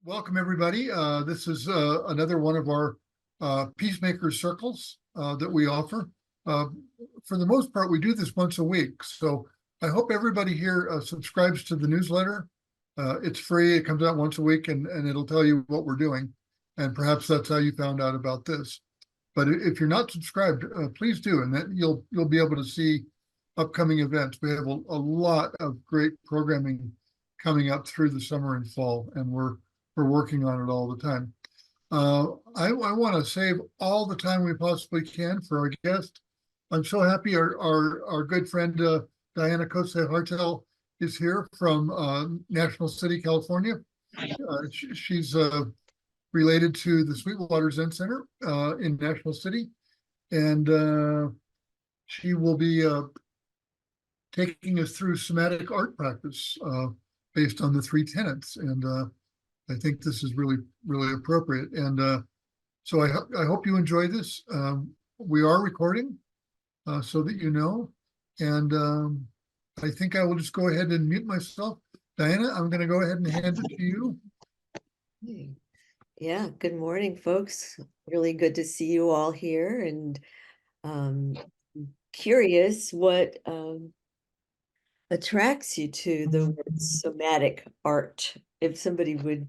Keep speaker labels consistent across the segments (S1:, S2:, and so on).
S1: Welcome, everybody. This is another one of our Peacemaker Circles that we offer. Uh, for the most part, we do this once a week. So I hope everybody here subscribes to the newsletter. It's free. It comes out once a week, and it'll tell you what we're doing. And perhaps that's how you found out about this. But if you're not subscribed, please do, and then you'll be able to see upcoming events. We have a lot of great programming coming up through the summer and fall, and we're working on it all the time. I want to save all the time we possibly can for our guest. I'm so happy our good friend Diana Kose Hartel is here from National City, California. She's related to the Sweetwater Zen Center in National City, and she will be taking us through somatic art practice based on the three tenets. And I think this is really, really appropriate. And so I hope you enjoy this. We are recording so that you know. And I think I will just go ahead and mute myself. Diana, I'm going to go ahead and hand it to you.
S2: Yeah, good morning, folks. Really good to see you all here, and curious what attracts you to the word somatic art. If somebody would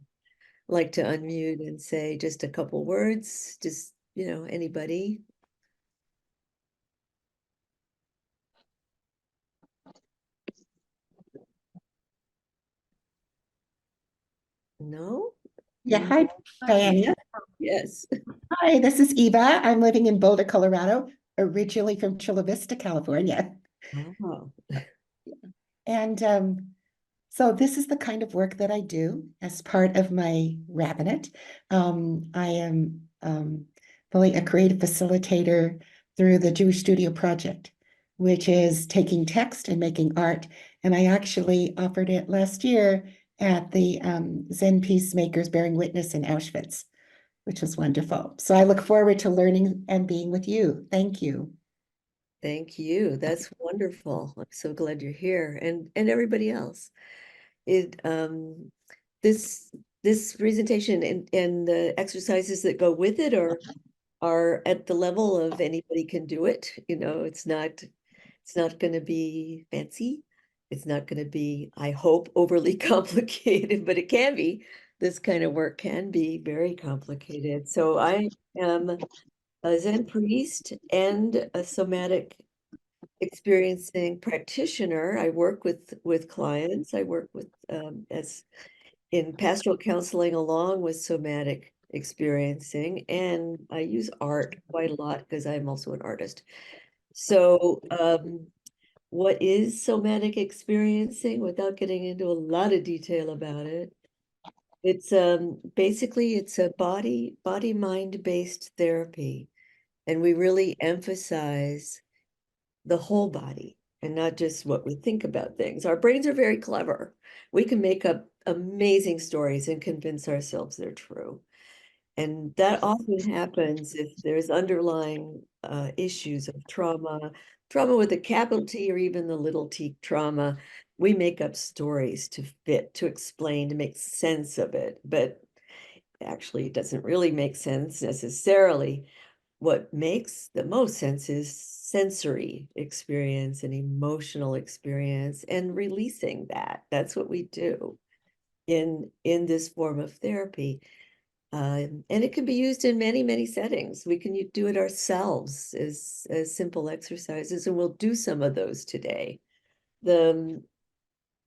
S2: like to unmute and say just a couple words, just, anybody. No?
S3: Yeah, hi, Diana.
S2: Yes.
S3: Hi, this is Eva. I'm living in Boulder, Colorado, originally from Chula Vista, California.
S2: Oh.
S3: And so this is the kind of work that I do as part of my rabbinate. I am fully a creative facilitator through the Jewish Studio Project, which is taking text and making art. And I actually offered it last year at the Zen Peacemakers Bearing Witness in Auschwitz, which was wonderful. So I look forward to learning and being with you. Thank you.
S2: Thank you. That's wonderful. I'm so glad you're here, and everybody else. It this presentation and the exercises that go with it are at the level of anybody can do it. It's not going to be fancy. It's not going to be, I hope, overly complicated, but it can be. This kind of work can be very complicated. So I am a Zen priest and a somatic experiencing practitioner. I work with clients. I work with as in pastoral counseling along with somatic experiencing, and I use art quite a lot because I'm also an artist. So what is somatic experiencing, without getting into a lot of detail about it? It's basically it's a body mind based therapy, and we really emphasize the whole body and not just what we think about things. Our brains are very clever. We can make up amazing stories and convince ourselves they're true. And that often happens if there's underlying issues of trauma with a capital T or even the little t trauma. We make up stories to fit, to explain, to make sense of it. But actually, it doesn't really make sense necessarily. What makes the most sense is sensory experience and emotional experience and releasing that. That's what we do in this form of therapy. And it can be used in many, many settings. We can do it ourselves as simple exercises, and we'll do some of those today. The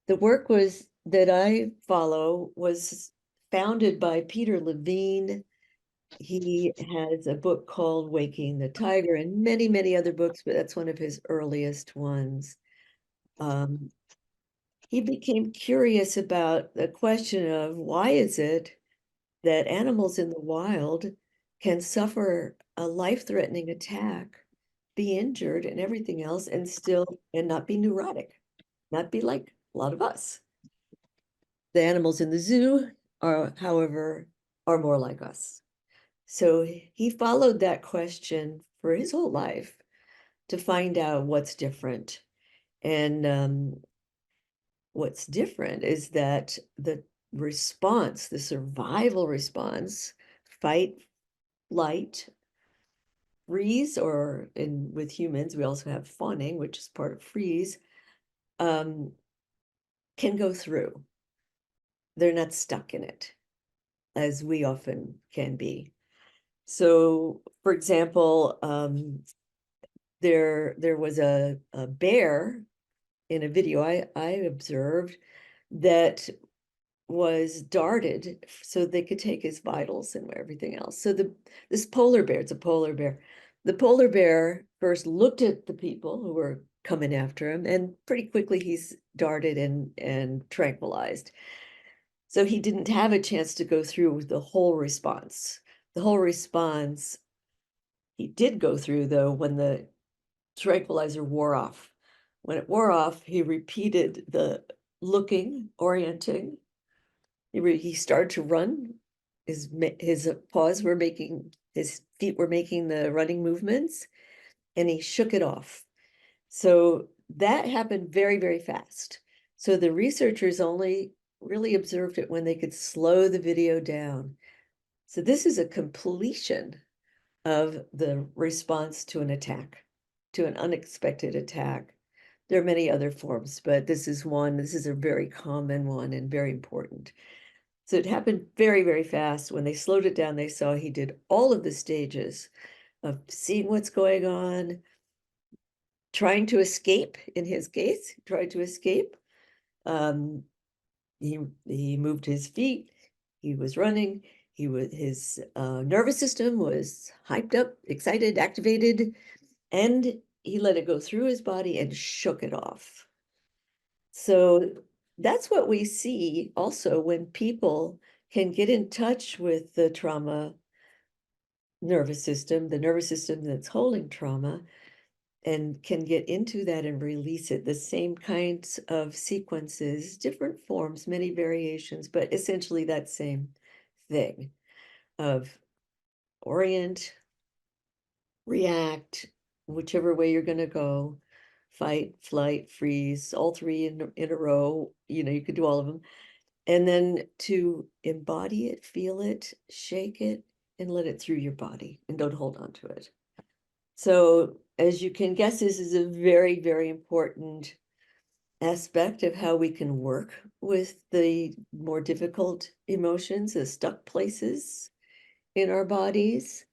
S2: work that I follow was founded by Peter Levine. He has a book called Waking the Tiger and many, many other books, but that's one of his earliest ones. He became curious about the question of why is it that animals in the wild can suffer a life-threatening attack, be injured and everything else, and not be neurotic, not be like a lot of us. The animals in the zoo however, are more like us. So he followed that question for his whole life to find out what's different. And what's different is that the response, the survival response, fight, flight, freeze, or with humans, we also have fawning, which is part of freeze, can go through. They're not stuck in it, as we often can be. So, for example, there was a bear in a video I observed that was darted so they could take his vitals and everything else. So this polar bear, it's a polar bear. The polar bear first looked at the people who were coming after him, and pretty quickly he's darted and tranquilized. So he didn't have a chance to go through the whole response. The whole response he did go through, though, when the tranquilizer wore off. When it wore off, he repeated the looking, orienting. He started to run. His paws were making, his feet were making the running movements, and he shook it off. So that happened very, very fast. So the researchers only really observed it when they could slow the video down. So this is a completion of the response to an attack, to an unexpected attack. There are many other forms, but this is one. This is a very common one and very important. So it happened very, very fast. When they slowed it down, they saw he did all of the stages of seeing what's going on, trying to escape, in his case, tried to escape. He moved his feet, he was running, his nervous system was hyped up, excited, activated, and he let it go through his body and shook it off. So that's what we see also when people can get in touch with the trauma nervous system, the nervous system that's holding trauma, and can get into that and release it. The same kinds of sequences, different forms, many variations, but essentially that same thing of orient, react, whichever way you're going to go, fight, flight, freeze, all three in a row. You could do all of them. And then to embody it, feel it, shake it, and let it through your body, and don't hold on to it. So as you can guess, this is a very, very important aspect of how we can work with the more difficult emotions, the stuck places in our bodies.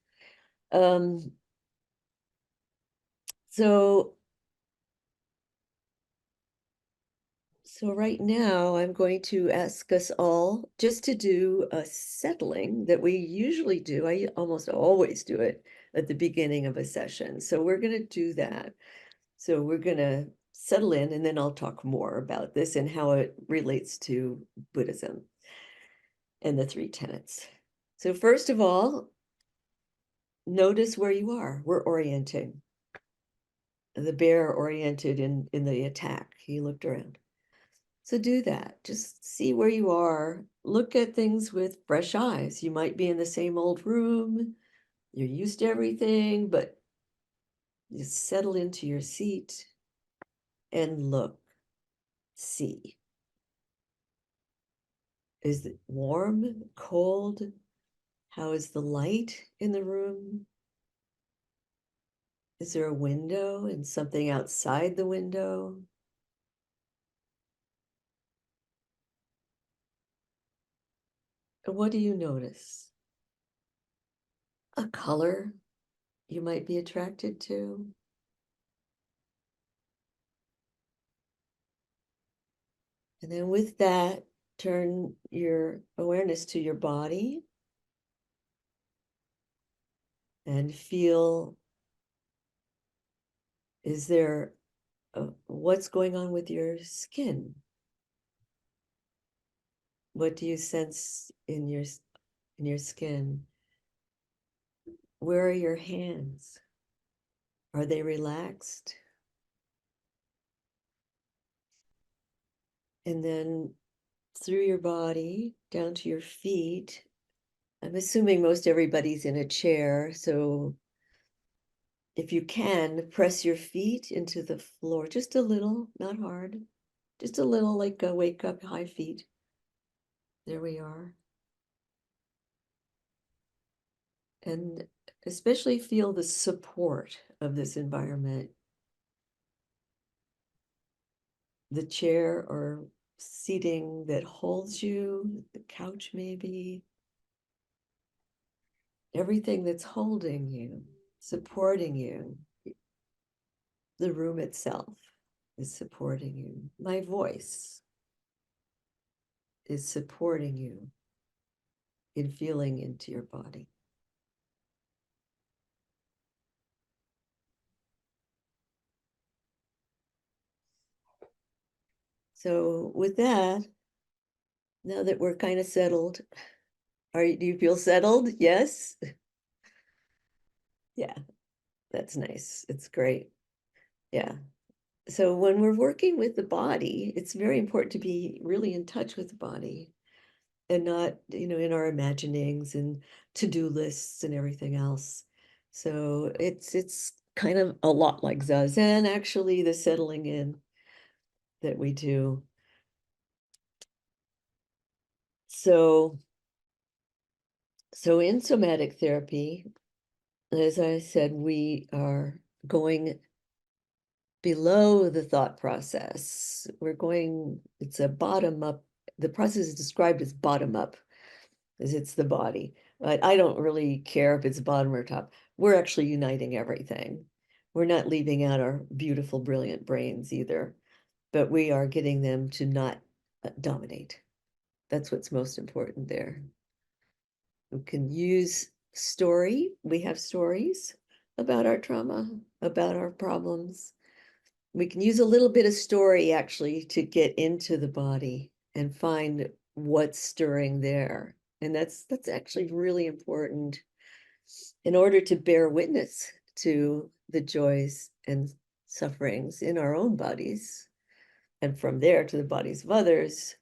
S2: So right now I'm going to ask us all just to do a settling that we usually do. I almost always do it at the beginning of a session. So we're going to do that. So we're going to settle in, and then I'll talk more about this and how it relates to Buddhism and the three tenets. So first of all, notice where you are. We're orienting. The bear oriented in the attack. He looked around. So do that. Just see where you are. Look at things with fresh eyes. You might be in the same old room. You're used to everything, but just settle into your seat and look, see. Is it warm, cold? How is the light in the room? Is there a window and something outside the window? And what do you notice? A color you might be attracted to? And then with that, turn your awareness to your body and feel, is there, what's going on with your skin? What do you sense in your skin? Where are your hands? Are they relaxed? And then through your body down to your feet. I'm assuming most everybody's in a chair, so if you can, press your feet into the floor just a little, not hard, just a little, like a wake up high feet. There we are. And especially feel the support of this environment. The chair or seating that holds you, the couch maybe. Everything that's holding you, supporting you. The room itself is supporting you. My voice is supporting you in feeling into your body. So with that, now that we're kind of settled, do you feel settled? Yes? Yeah, that's nice. It's great. Yeah. So when we're working with the body, it's very important to be really in touch with the body and not, in our imaginings and to-do lists and everything else. So it's kind of a lot like Zazen, actually, the settling in that we do. So in somatic therapy, as I said, we are going below the thought process. It's a bottom up. The process is described as bottom up, as it's the body. But I don't really care if it's bottom or top. We're actually uniting everything. We're not leaving out our beautiful, brilliant brains either, but we are getting them to not dominate. That's what's most important there. We can use story. We have stories about our trauma, about our problems. We can use a little bit of story actually to get into the body and find what's stirring there. And that's actually really important in order to bear witness to the joys and sufferings in our own bodies. And from there to the bodies of others,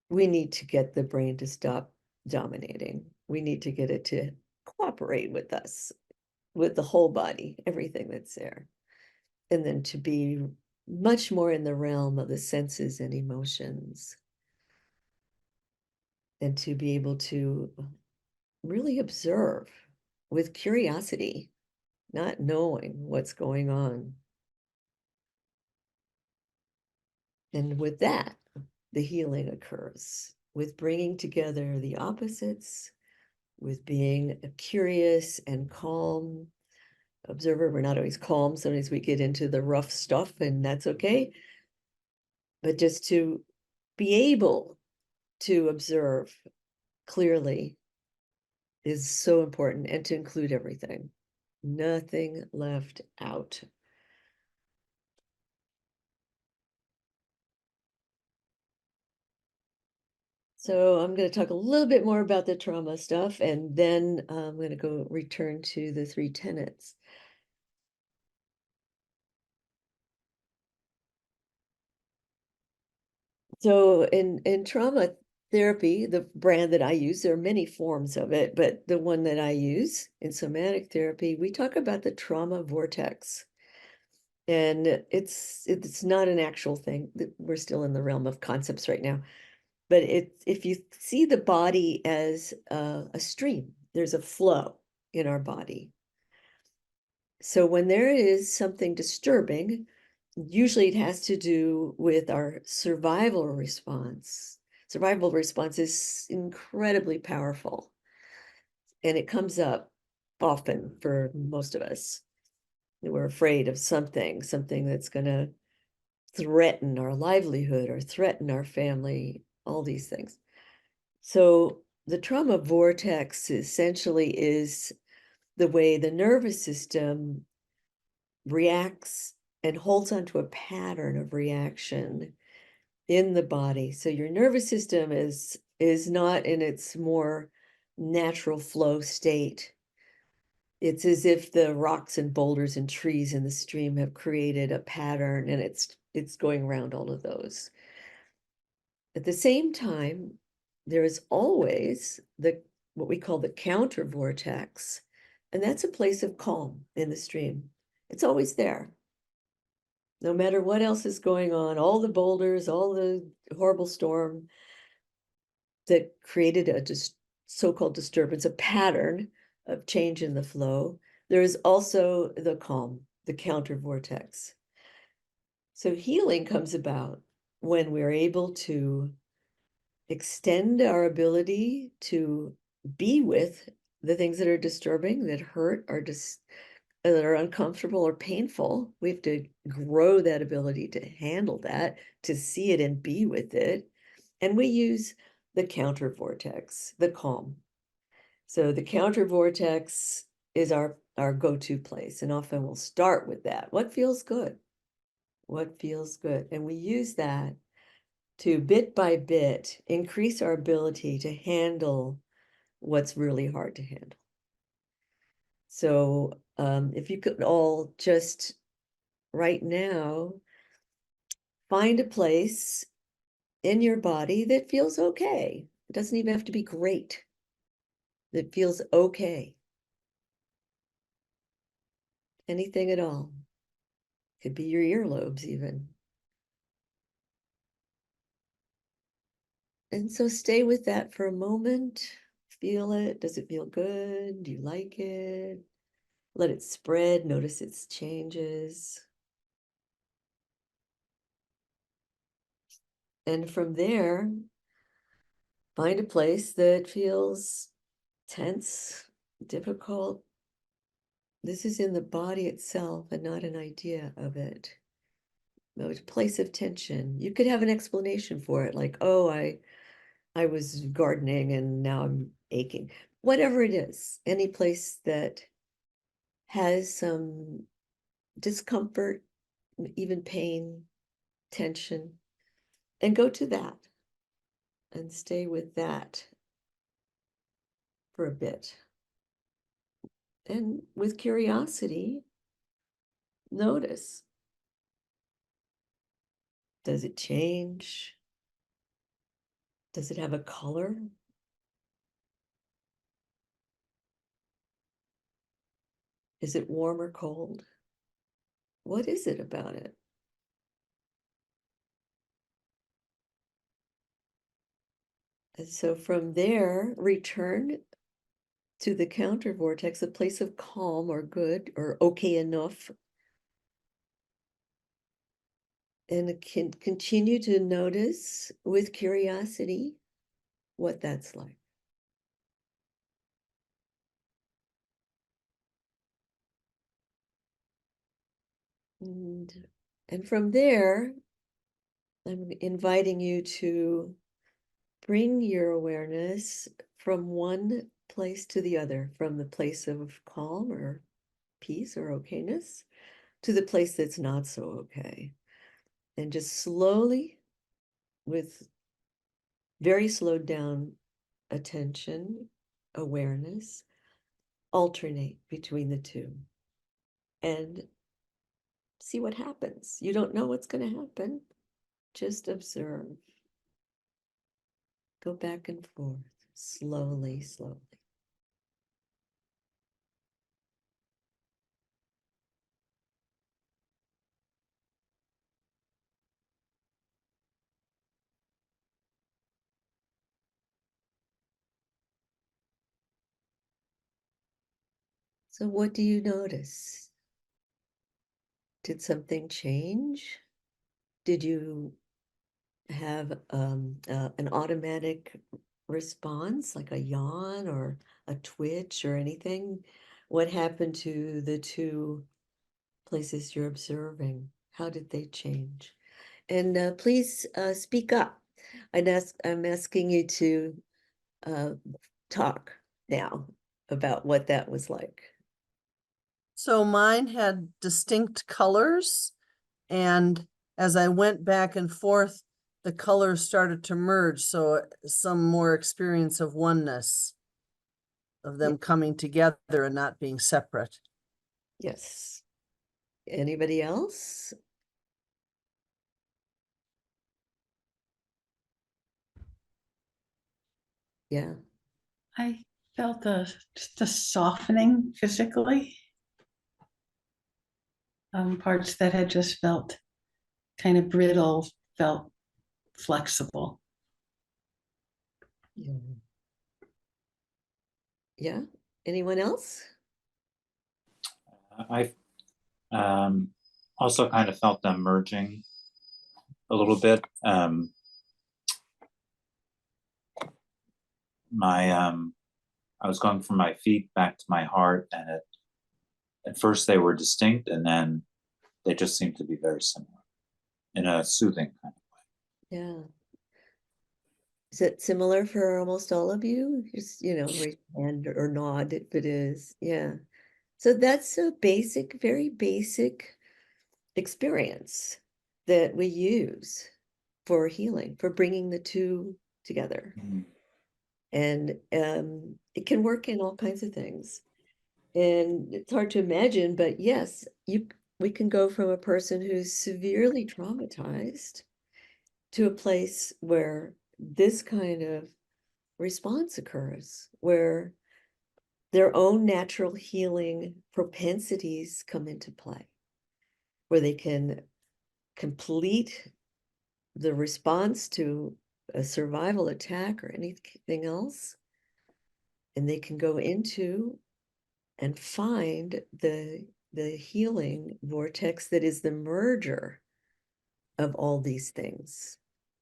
S2: we need to get the brain to stop dominating. We need to get it to cooperate with us, with the whole body, everything that's there. And then to be much more in the realm of the senses and emotions. And to be able to really observe with curiosity, not knowing what's going on. And with that, the healing occurs, with bringing together the opposites, with being a curious and calm observer. We're not always calm. Sometimes we get into the rough stuff, and that's okay. But just to be able to observe clearly is so important, and to include everything. Nothing left out. So I'm going to talk a little bit more about the trauma stuff, and then I'm going to return to the 3 tenets. So in trauma therapy, the brand that I use, there are many forms of it, but the one that I use in somatic therapy, we talk about the trauma vortex. And it's not an actual thing. We're still in the realm of concepts right now. But if you see the body as a stream, there's a flow in our body. So when there is something disturbing, usually it has to do with our survival response. Survival response is incredibly powerful, and it comes up often for most of us. We're afraid of something that's going to threaten our livelihood or threaten our family, all these things. So the trauma vortex essentially is the way the nervous system reacts and holds onto a pattern of reaction in the body. So your nervous system is not in its more natural flow state. It's as if the rocks and boulders and trees in the stream have created a pattern, and it's going around all of those. At the same time, there is always what we call the counter vortex, and that's a place of calm in the stream. It's always there. No matter what else is going on, all the boulders, all the horrible storm, that created a so-called disturbance, a pattern of change in the flow. There is also the calm, the counter vortex. So healing comes about when we're able to extend our ability to be with the things that are disturbing, that hurt, or just that are uncomfortable or painful. We have to grow that ability to handle that, to see it and be with it. And we use the counter vortex, the calm. So the counter vortex is our go-to place. And often we'll start with that. What feels good? What feels good? And we use that to bit by bit increase our ability to handle what's really hard to handle. So if you could all just right now find a place in your body that feels okay. It doesn't even have to be great. That feels okay. Anything at all. Could be your earlobes even. And so stay with that for a moment. Feel it. Does it feel good? Do you like it? Let it spread. Notice its changes. And from there, find a place that feels tense, difficult. This is in the body itself and not an idea of it. No, it's a place of tension. You could have an explanation for it, like, oh, I was gardening and now I'm aching. Whatever it is, any place that has some discomfort, even pain, tension, and go to that and stay with that for a bit. And with curiosity, notice, does it change? Does it have a color? Is it warm or cold? What is it about it? And so from there, return to the counter vortex, a place of calm or good or okay enough. And it can continue to notice with curiosity what that's like. And from there, I'm inviting you to bring your awareness from one place to the other, from the place of calm or peace or okayness to the place that's not so okay. And just slowly, with very slowed down attention, awareness, alternate between the two and see what happens. You don't know what's going to happen. Just observe. Go back and forth, slowly, slowly. So what do you notice? Did something change? Did you have an automatic response, like a yawn or a twitch or anything? What happened to the two places you're observing? How did they change? And please speak up. I'm asking you to talk now about what that was like.
S4: So mine had distinct colors, and as I went back and forth, the colors started to merge. So some more experience of oneness, of them coming together and not being separate.
S2: Yes. Anybody else? Yeah.
S5: I felt just a softening physically. Parts that had just felt kind of brittle felt flexible.
S2: Yeah. Yeah, anyone else?
S6: I also kind of felt them merging a little bit. I was going from my feet back to my heart, and at first they were distinct, and then they just seemed to be very similar in a soothing kind of way.
S2: Yeah. Is it similar for almost all of you? Just, raise your hand or nod if it is. Yeah. So that's a basic, very basic experience that we use for healing, for bringing the two together. And it can work in all kinds of things. And it's hard to imagine, but yes, we can go from a person who's severely traumatized to a place where this kind of response occurs, where their own natural healing propensities come into play, where they can complete the response to a survival attack or anything else, and they can go into and find the healing vortex that is the merger of all these things.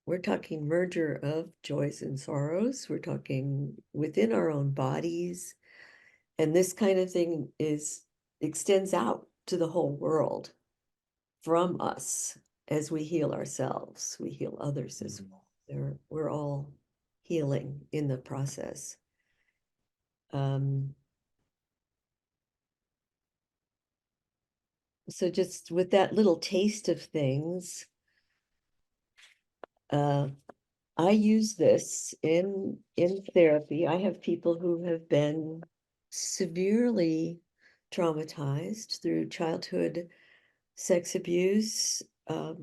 S2: We're talking merger of joys and sorrows. We're talking within our own bodies. And this kind of thing extends out to the whole world from us as we heal ourselves. We heal others as well. We're all healing in the process. So just with that little taste of things, I use this in therapy. I have people who have been severely traumatized through childhood sex abuse. A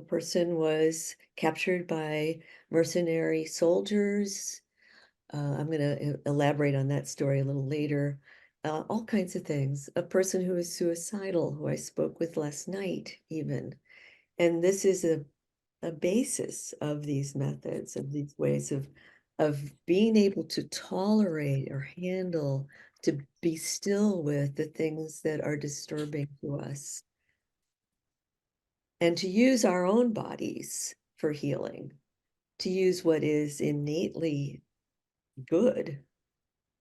S2: person was captured by mercenary soldiers. I'm going to elaborate on that story a little later. All kinds of things. A person who is suicidal, who I spoke with last night, even. And this is a basis of these methods, of these ways of being able to tolerate or handle, to be still with the things that are disturbing to us, and to use our own bodies for healing, to use what is innately good,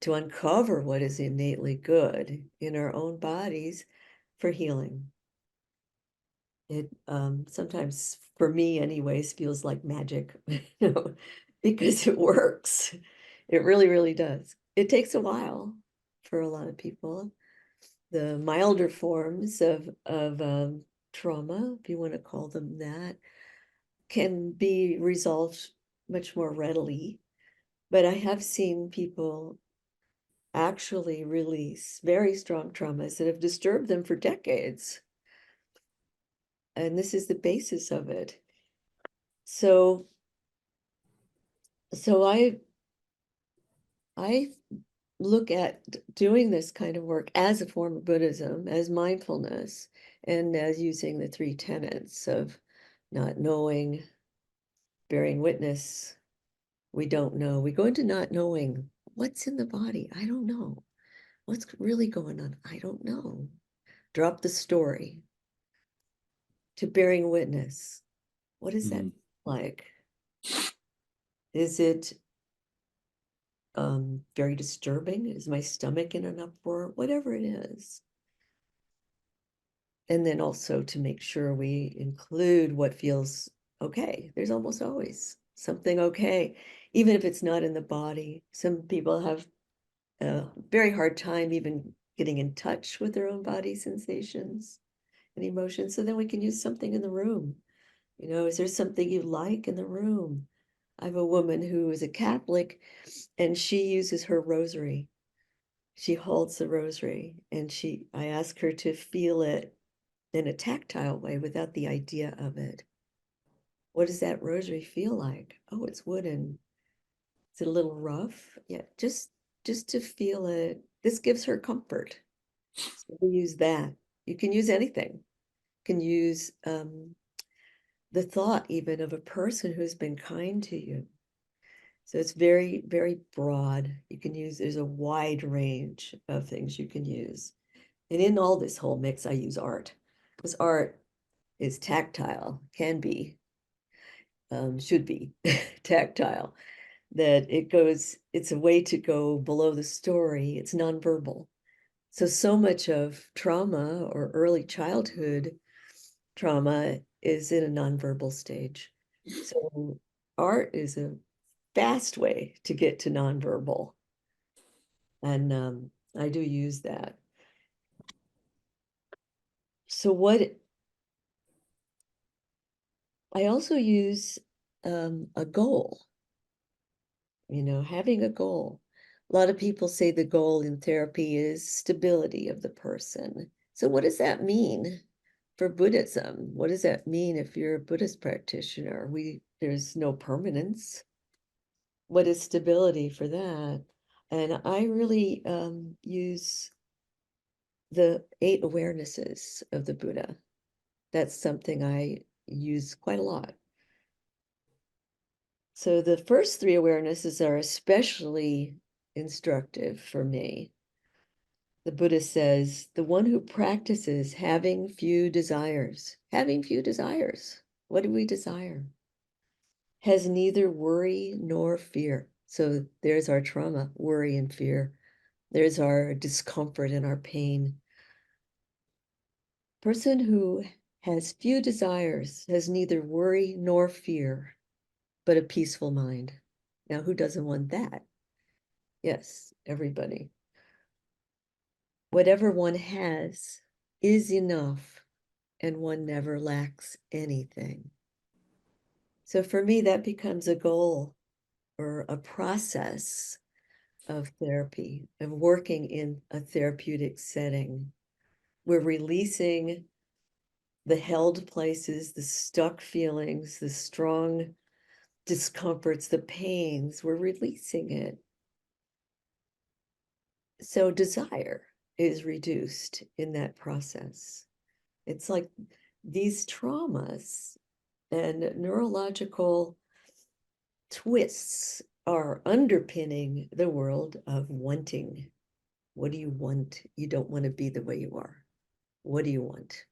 S2: to uncover what is innately good in our own bodies for healing. It sometimes, for me anyways, feels like magic, because it works. It really, really does. It takes a while for a lot of people. The milder forms of trauma, if you want to call them that, can be resolved much more readily. But I have seen people actually release very strong traumas that have disturbed them for decades. And this is the basis of it. So I look at doing this kind of work as a form of Buddhism, as mindfulness, and as using the three tenets of not knowing, bearing witness. We don't know. We go into not knowing what's in the body. I don't know. What's really going on? I don't know. Drop the story. To bearing witness. What is that like? Is it very disturbing? Is my stomach in an uproar? Whatever it is. And then also to make sure we include what feels okay. There's almost always something okay, even if it's not in the body. Some people have a very hard time even getting in touch with their own body sensations and emotions. So then we can use something in the room. Is there something you like in the room? I have a woman who is a Catholic, and she uses her rosary. She holds the rosary, and I ask her to feel it in a tactile way without the idea of it. What does that rosary feel like? Oh, it's wooden. Is it a little rough? Yeah, just to feel it. This gives her comfort. So we use that. You can use anything. You can use the thought even of a person who's been kind to you. So it's very, very broad. You can use, there's a wide range of things you can use. And in all this whole mix, I use art, because art is tactile, can be, should be tactile, that it goes, it's a way to go below the story. It's nonverbal. So much of trauma or early childhood trauma is in a nonverbal stage. So art is a fast way to get to nonverbal. And I do use that. So what I also use a goal, having a goal. A lot of people say the goal in therapy is stability of the person. So what does that mean for Buddhism? What does that mean if you're a Buddhist practitioner? There's no permanence. What is stability for that? And I really use the 8 awarenesses of the Buddha. That's something I use quite a lot. So the first 3 awarenesses are especially instructive for me. The Buddha says, the one who practices having few desires, what do we desire? Has neither worry nor fear. So there's our trauma, worry and fear. There's our discomfort and our pain. Person who has few desires has neither worry nor fear, but a peaceful mind. Now, who doesn't want that? Yes, everybody. Whatever one has is enough, and one never lacks anything. So for me, that becomes a goal or a process of therapy, of working in a therapeutic setting. We're releasing the held places, the stuck feelings, the strong discomforts, the pains, we're releasing it. So desire is reduced in that process. It's like these traumas and neurological twists are underpinning the world of wanting. What do you want? You don't want to be the way you are. What do you want?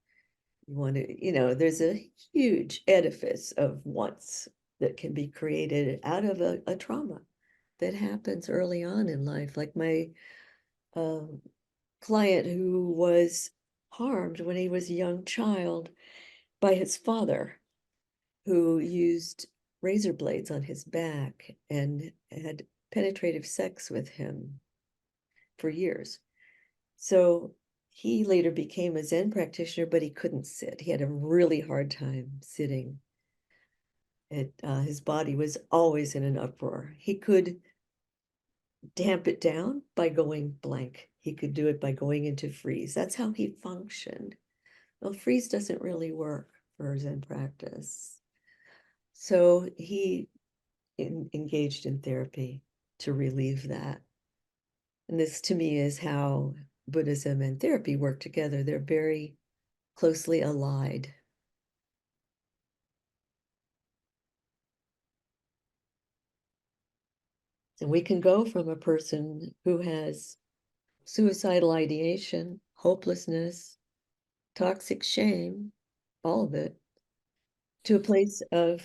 S2: You want to, there's a huge edifice of wants that can be created out of a trauma that happens early on in life. Like my client who was harmed when he was a young child by his father, who used razor blades on his back and had penetrative sex with him for years. So he later became a Zen practitioner, but he couldn't sit. He had a really hard time sitting. His body was always in an uproar. He could damp it down by going blank. He could do it by going into freeze. That's how he functioned. Well, freeze doesn't really work for Zen practice. So he engaged in therapy to relieve that. And this to me is how Buddhism and therapy work together. They're very closely allied. And we can go from a person who has suicidal ideation, hopelessness, toxic shame, all of it, to a place of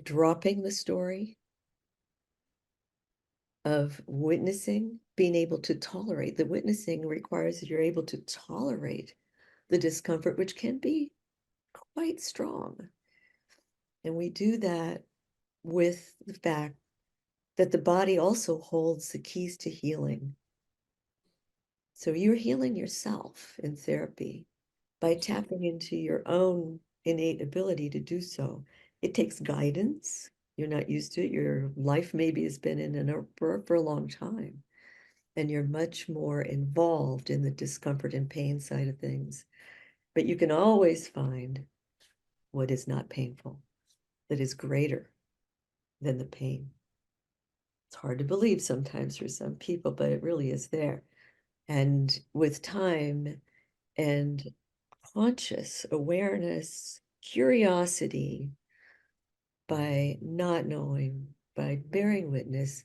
S2: dropping the story, of witnessing, being able to tolerate. The witnessing requires that you're able to tolerate the discomfort, which can be quite strong. And we do that with the fact that the body also holds the keys to healing. So you're healing yourself in therapy by tapping into your own innate ability to do so. It takes guidance. You're not used to it. Your life maybe has been in an uproar for a long time, and you're much more involved in the discomfort and pain side of things. But you can always find what is not painful, that is greater than the pain. It's hard to believe sometimes for some people, but it really is there. And with time and conscious awareness, curiosity, by not knowing, by bearing witness,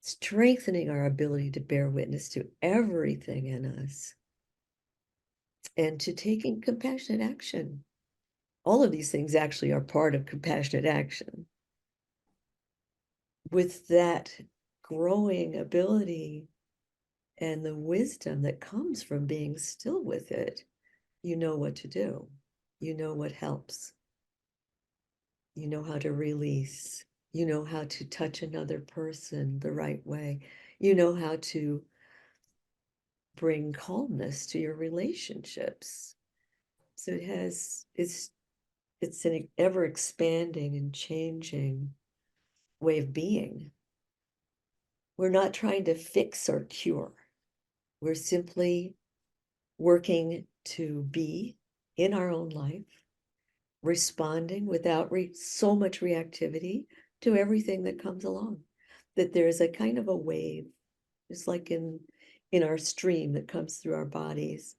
S2: strengthening our ability to bear witness to everything in us, and to taking compassionate action. All of these things actually are part of compassionate action. With that growing ability and the wisdom that comes from being still with it, you know what to do. You know what helps. You know how to release. You know how to touch another person the right way. You know how to bring calmness to your relationships. So it's an ever expanding and changing way of being. We're not trying to fix or cure. We're simply working to be in our own life, responding without so much reactivity to everything that comes along. That there's a kind of a wave, just like in our stream that comes through our bodies.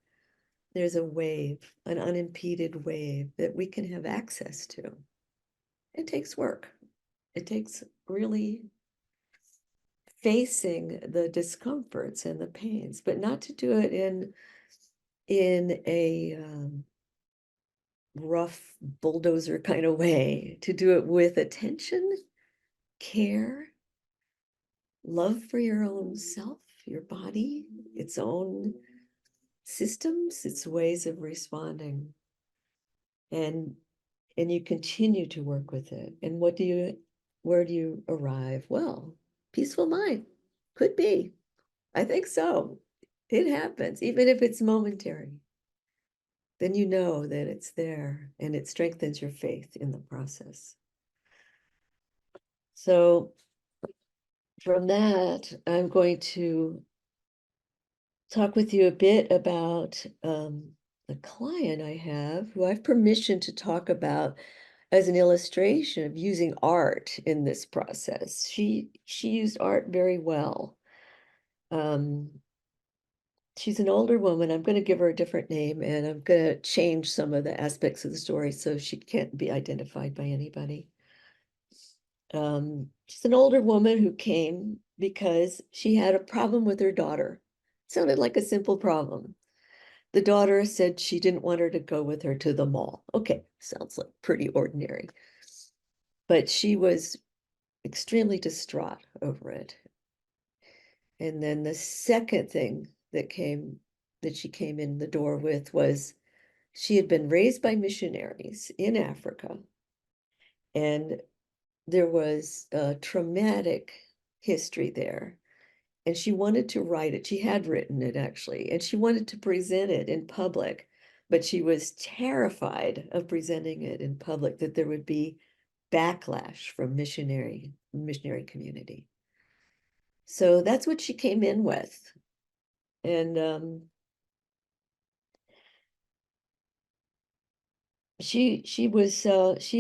S2: There's a wave, an unimpeded wave that we can have access to. It takes work. It takes really facing the discomforts and the pains, but not to do it in a rough bulldozer kind of way, to do it with attention, care, love for your own self, your body, its own systems, its ways of responding. And you continue to work with it. And where do you arrive? Well, peaceful mind. Could be. I think so. It happens, even if it's momentary. Then you know that it's there and it strengthens your faith in the process. So from that, I'm going to talk with you a bit about a client I have who I have permission to talk about as an illustration of using art in this process. She used art very well. She's an older woman. I'm going to give her a different name, and I'm going to change some of the aspects of the story so she can't be identified by anybody. She's an older woman who came because she had a problem with her daughter. It sounded like a simple problem. The daughter said she didn't want her to go with her to the mall. Okay, sounds like pretty ordinary. But she was extremely distraught over it. And then the second thing that she came in the door with was she had been raised by missionaries in Africa, and there was a traumatic history there. And she wanted to write it. She had written it actually, and she wanted to present it in public, but she was terrified of presenting it in public, that there would be backlash from missionary community. So that's what she came in with. And she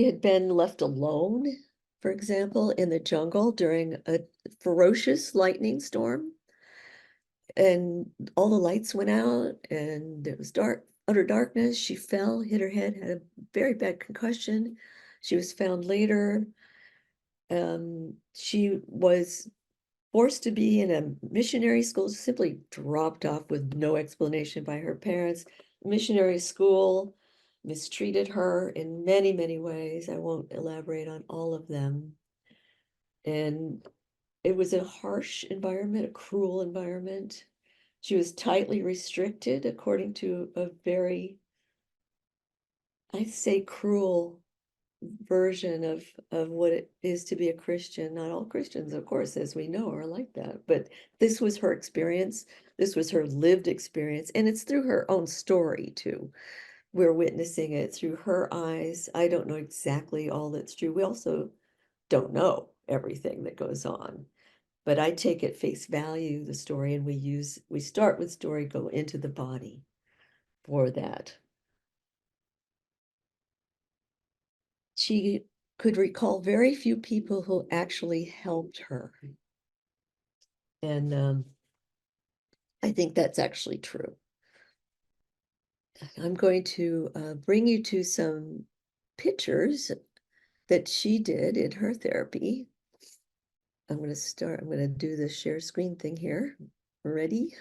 S2: had been left alone, for example, in the jungle during a ferocious lightning storm, and all the lights went out and it was dark, utter darkness. She fell, hit her head, had a very bad concussion. She was found later. She was forced to be in a missionary school, simply dropped off with no explanation by her parents. Missionary school mistreated her in many, many ways. I won't elaborate on all of them. And it was a harsh environment, a cruel environment. She was tightly restricted according to a very, I'd say, cruel version of what it is to be a Christian. Not all Christians, of course, as we know, are like that, but this was her experience. This was her lived experience, and it's through her own story too. We're witnessing it through her eyes. I don't know exactly all that's true. We also don't know everything that goes on, but I take at face value the story, and we start with story, go into the body for that. She could recall very few people who actually helped her. And I think that's actually true. I'm going to bring you to some pictures that she did in her therapy. I'm going to do the share screen thing here. Ready?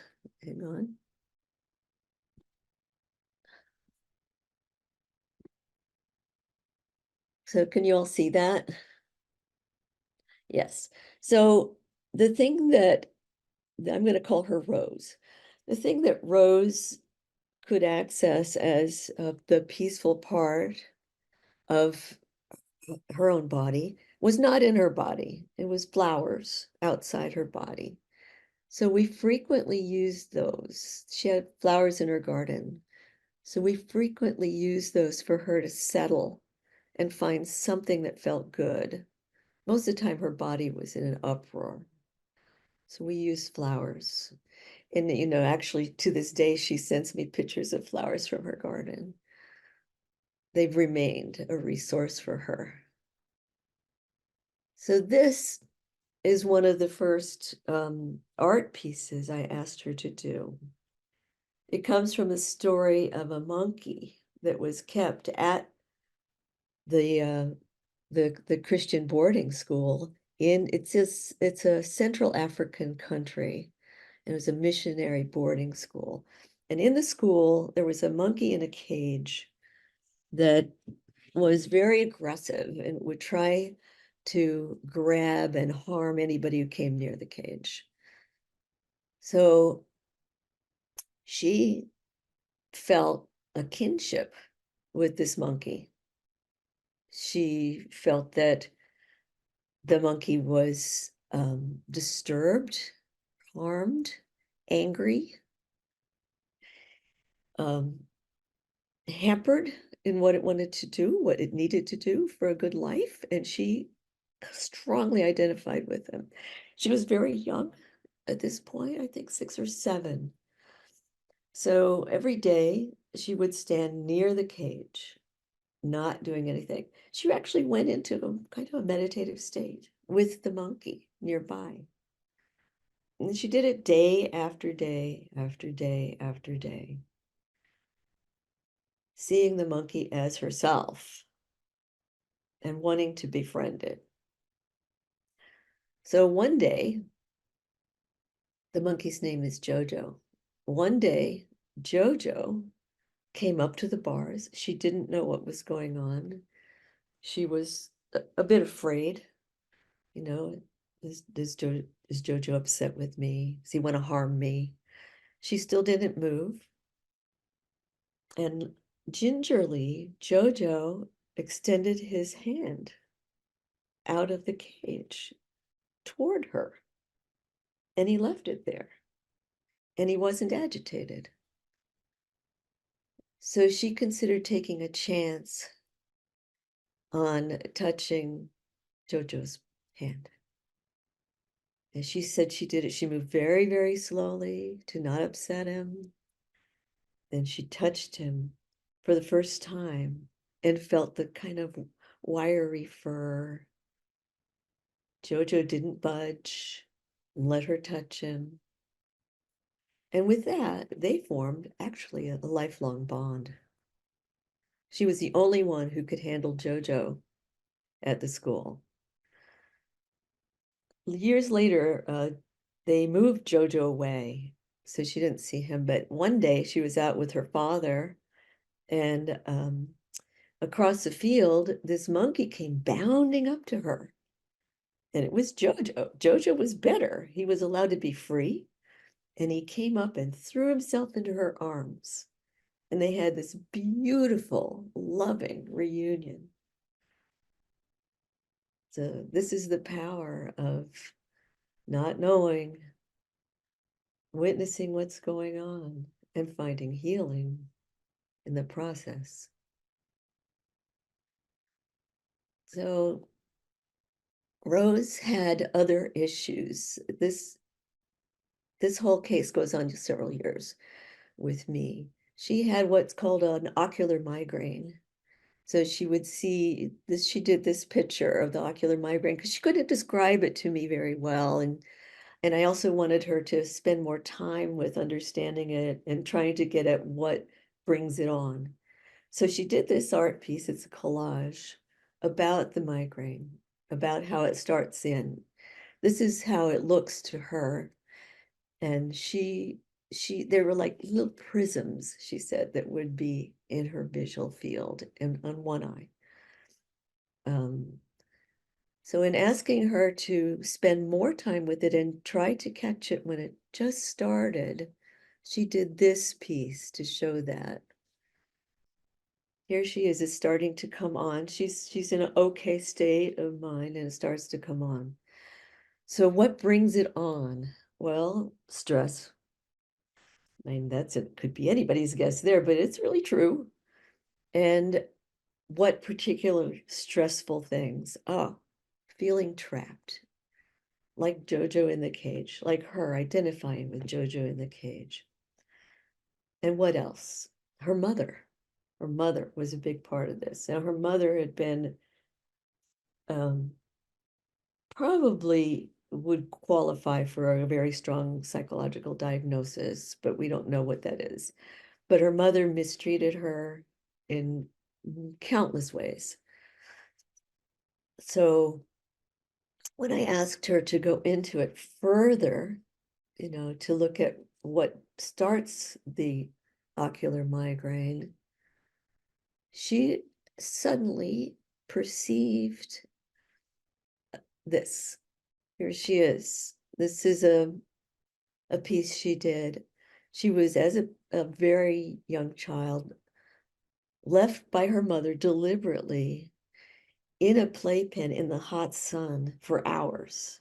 S2: Hang on. So can you all see that? Yes. So the thing that I'm going to call her Rose. The thing that Rose could access as the peaceful part of her own body was not in her body. It was flowers outside her body. So we frequently used those. She had flowers in her garden. So we frequently used those for her to settle and find something that felt good. Most of the time, her body was in an uproar. So we used flowers. And, you know, actually to this day, she sends me pictures of flowers from her garden. They've remained a resource for her. So this is one of the first art pieces I asked her to do. It comes from a story of a monkey that was kept at the Christian boarding school in it's a Central African country. It was a missionary boarding school. And in the school, there was a monkey in a cage that was very aggressive and would try to grab and harm anybody who came near the cage. So she felt a kinship with this monkey. She felt that the monkey was disturbed, harmed, angry, hampered in what it wanted to do, what it needed to do for a good life. And she strongly identified with him. She was very young at this point, I think 6 or 7. So every day she would stand near the cage, not doing anything. She actually went into a kind of a meditative state with the monkey nearby. And she did it day after day after day after day, seeing the monkey as herself and wanting to befriend it. So one day, the monkey's name is Jojo. One day, Jojo came up to the bars. She didn't know what was going on. She was a bit afraid, you know, is Jojo upset with me? Does he want to harm me? She still didn't move. And gingerly, Jojo extended his hand out of the cage toward her. And he left it there. And he wasn't agitated. So she considered taking a chance on touching Jojo's hand. And she said she did it. She moved very, very slowly to not upset him. Then she touched him for the first time and felt the kind of wiry fur. Jojo didn't budge and let her touch him. And with that, they formed actually a lifelong bond. She was the only one who could handle Jojo at the school. Years later, they moved Jojo away, so she didn't see him. But one day she was out with her father, and across the field, this monkey came bounding up to her. And it was Jojo. Jojo was better. He was allowed to be free. And he came up and threw himself into her arms. And they had this beautiful, loving reunion. So this is the power of not knowing, witnessing what's going on, and finding healing in the process. So Rose had other issues. This whole case goes on to several years with me. She had what's called an ocular migraine. So she would see this, she did this picture of the ocular migraine because she couldn't describe it to me very well. And I also wanted her to spend more time with understanding it and trying to get at what brings it on. So she did this art piece, it's a collage, about the migraine, about how it starts in. this is how it looks to her. And there were like little prisms, she said, that would be in her visual field and on one eye. So in asking her to spend more time with it and try to catch it when it just started, she did this piece to show that. Here she is, it's starting to come on. She's in an okay state of mind and it starts to come on. So what brings it on? Well, stress. I mean, could be anybody's guess there, but it's really true. And what particular stressful things? Oh, feeling trapped, like Jojo in the cage, like her identifying with Jojo in the cage. And what else? Her mother. Her mother was a big part of this. Now, her mother had been probably would qualify for a very strong psychological diagnosis, but we don't know what that is. But her mother mistreated her in countless ways. So when I asked her to go into it further, to look at what starts the ocular migraine, she suddenly perceived this. Here she is. This is a piece she did. She was, as a very young child, left by her mother deliberately in a playpen in the hot sun for hours.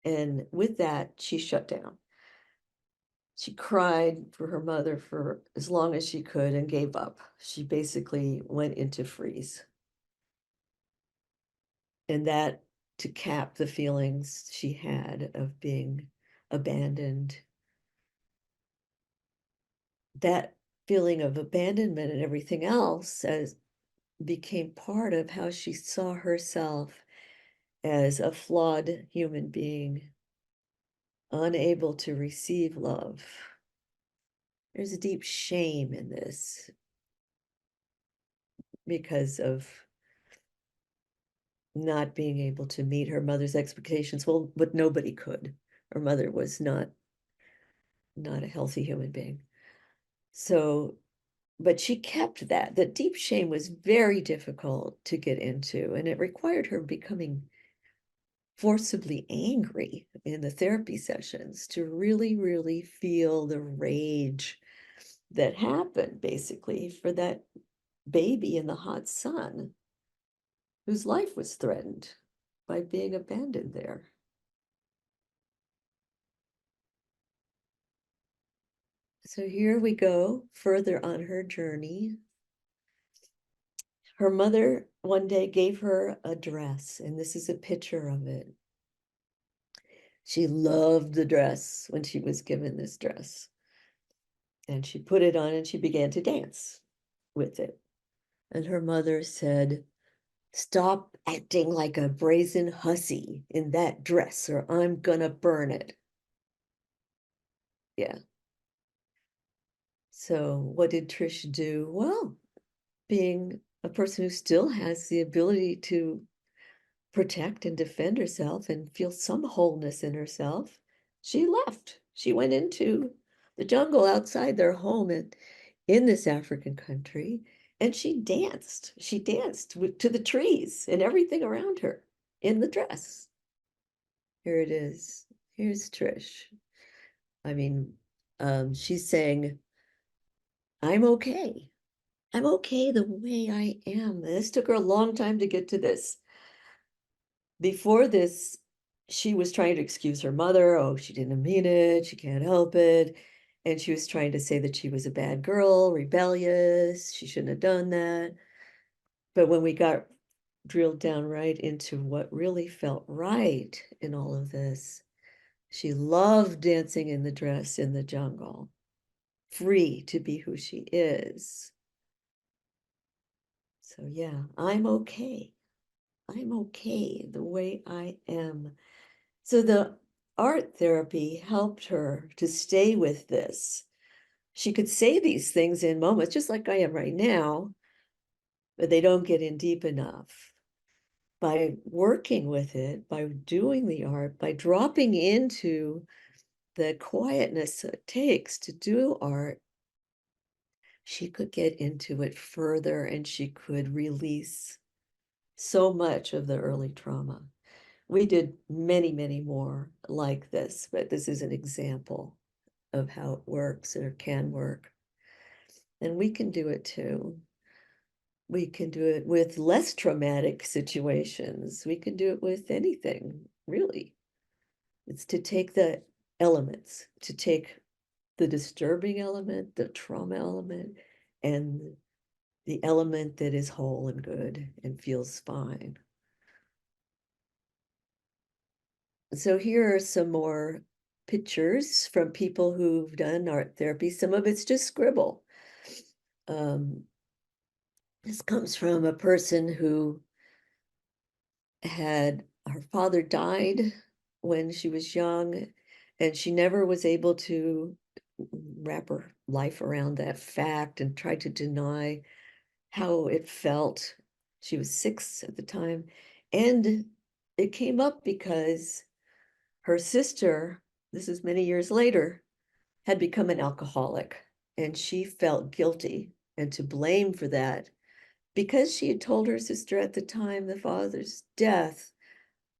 S2: And with that, she shut down. She cried for her mother for as long as she could and gave up. She basically went into freeze. And that, to cap the feelings she had of being abandoned, that feeling of abandonment and everything else became part of how she saw herself as a flawed human being, unable to receive love. There's a deep shame in this because of not being able to meet her mother's expectations. Well, but nobody could. Her mother was not a healthy human being. So, but she kept that. The deep shame was very difficult to get into, and it required her becoming forcibly angry in the therapy sessions to really, really feel the rage that happened, basically, for that baby in the hot sun whose life was threatened by being abandoned there. So here we go, further on her journey. Her mother one day gave her a dress, and this is a picture of it. She loved the dress when she was given this dress. And she put it on and she began to dance with it. And her mother said, "Stop acting like a brazen hussy in that dress or I'm gonna burn it." Yeah. So what did Trish do? Well, being a person who still has the ability to protect and defend herself and feel some wholeness in herself, she left. She went into the jungle outside their home in this African country, and she danced. She danced to the trees and everything around her in the dress. Here it is. Here's Trish. I mean, she's saying, "I'm okay. I'm okay the way I am." This took her a long time to get to this. Before this, she was trying to excuse her mother. Oh, she didn't mean it. She can't help it. And she was trying to say that she was a bad girl, rebellious. She shouldn't have done that. But when we got drilled down right into what really felt right in all of this, she loved dancing in the dress in the jungle, free to be who she is. So yeah, I'm okay. I'm okay the way I am. So the art therapy helped her to stay with this. She could say these things in moments, just like I am right now, but they don't get in deep enough. by working with it, by doing the art, by dropping into the quietness it takes to do art, she could get into it further and she could release so much of the early trauma. We did many, many more like this, but this is an example of how it works or can work. And we can do it too. We can do it with less traumatic situations. We can do it with anything, really. It's to take the elements, to take the disturbing element, the trauma element, and the element that is whole and good and feels fine. So here are some more pictures from people who've done art therapy. Some of it's just scribble. This comes from a person who had her father died when she was young, and she never was able to wrap her life around that fact and tried to deny how it felt. She was 6 at the time, and it came up because her sister, this is many years later, had become an alcoholic, and she felt guilty and to blame for that because she had told her sister at the time the father's death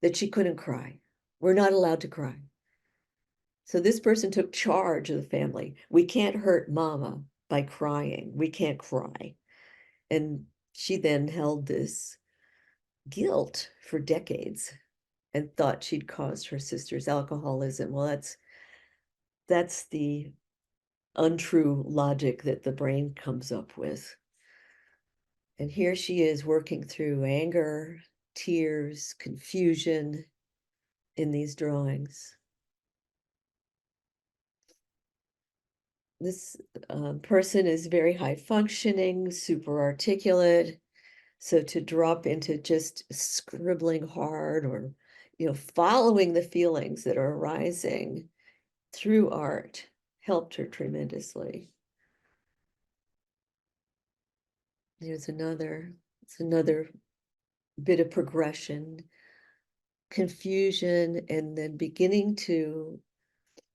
S2: that she couldn't cry. We're not allowed to cry. So this person took charge of the family. We can't hurt mama by crying. We can't cry. And she then held this guilt for decades and thought she'd caused her sister's alcoholism. Well, that's the untrue logic that the brain comes up with. And here she is working through anger, tears, confusion in these drawings. This person is very high functioning, super articulate. So to drop into just scribbling hard or, following the feelings that are arising through art helped her tremendously. It's another bit of progression, confusion, and then beginning to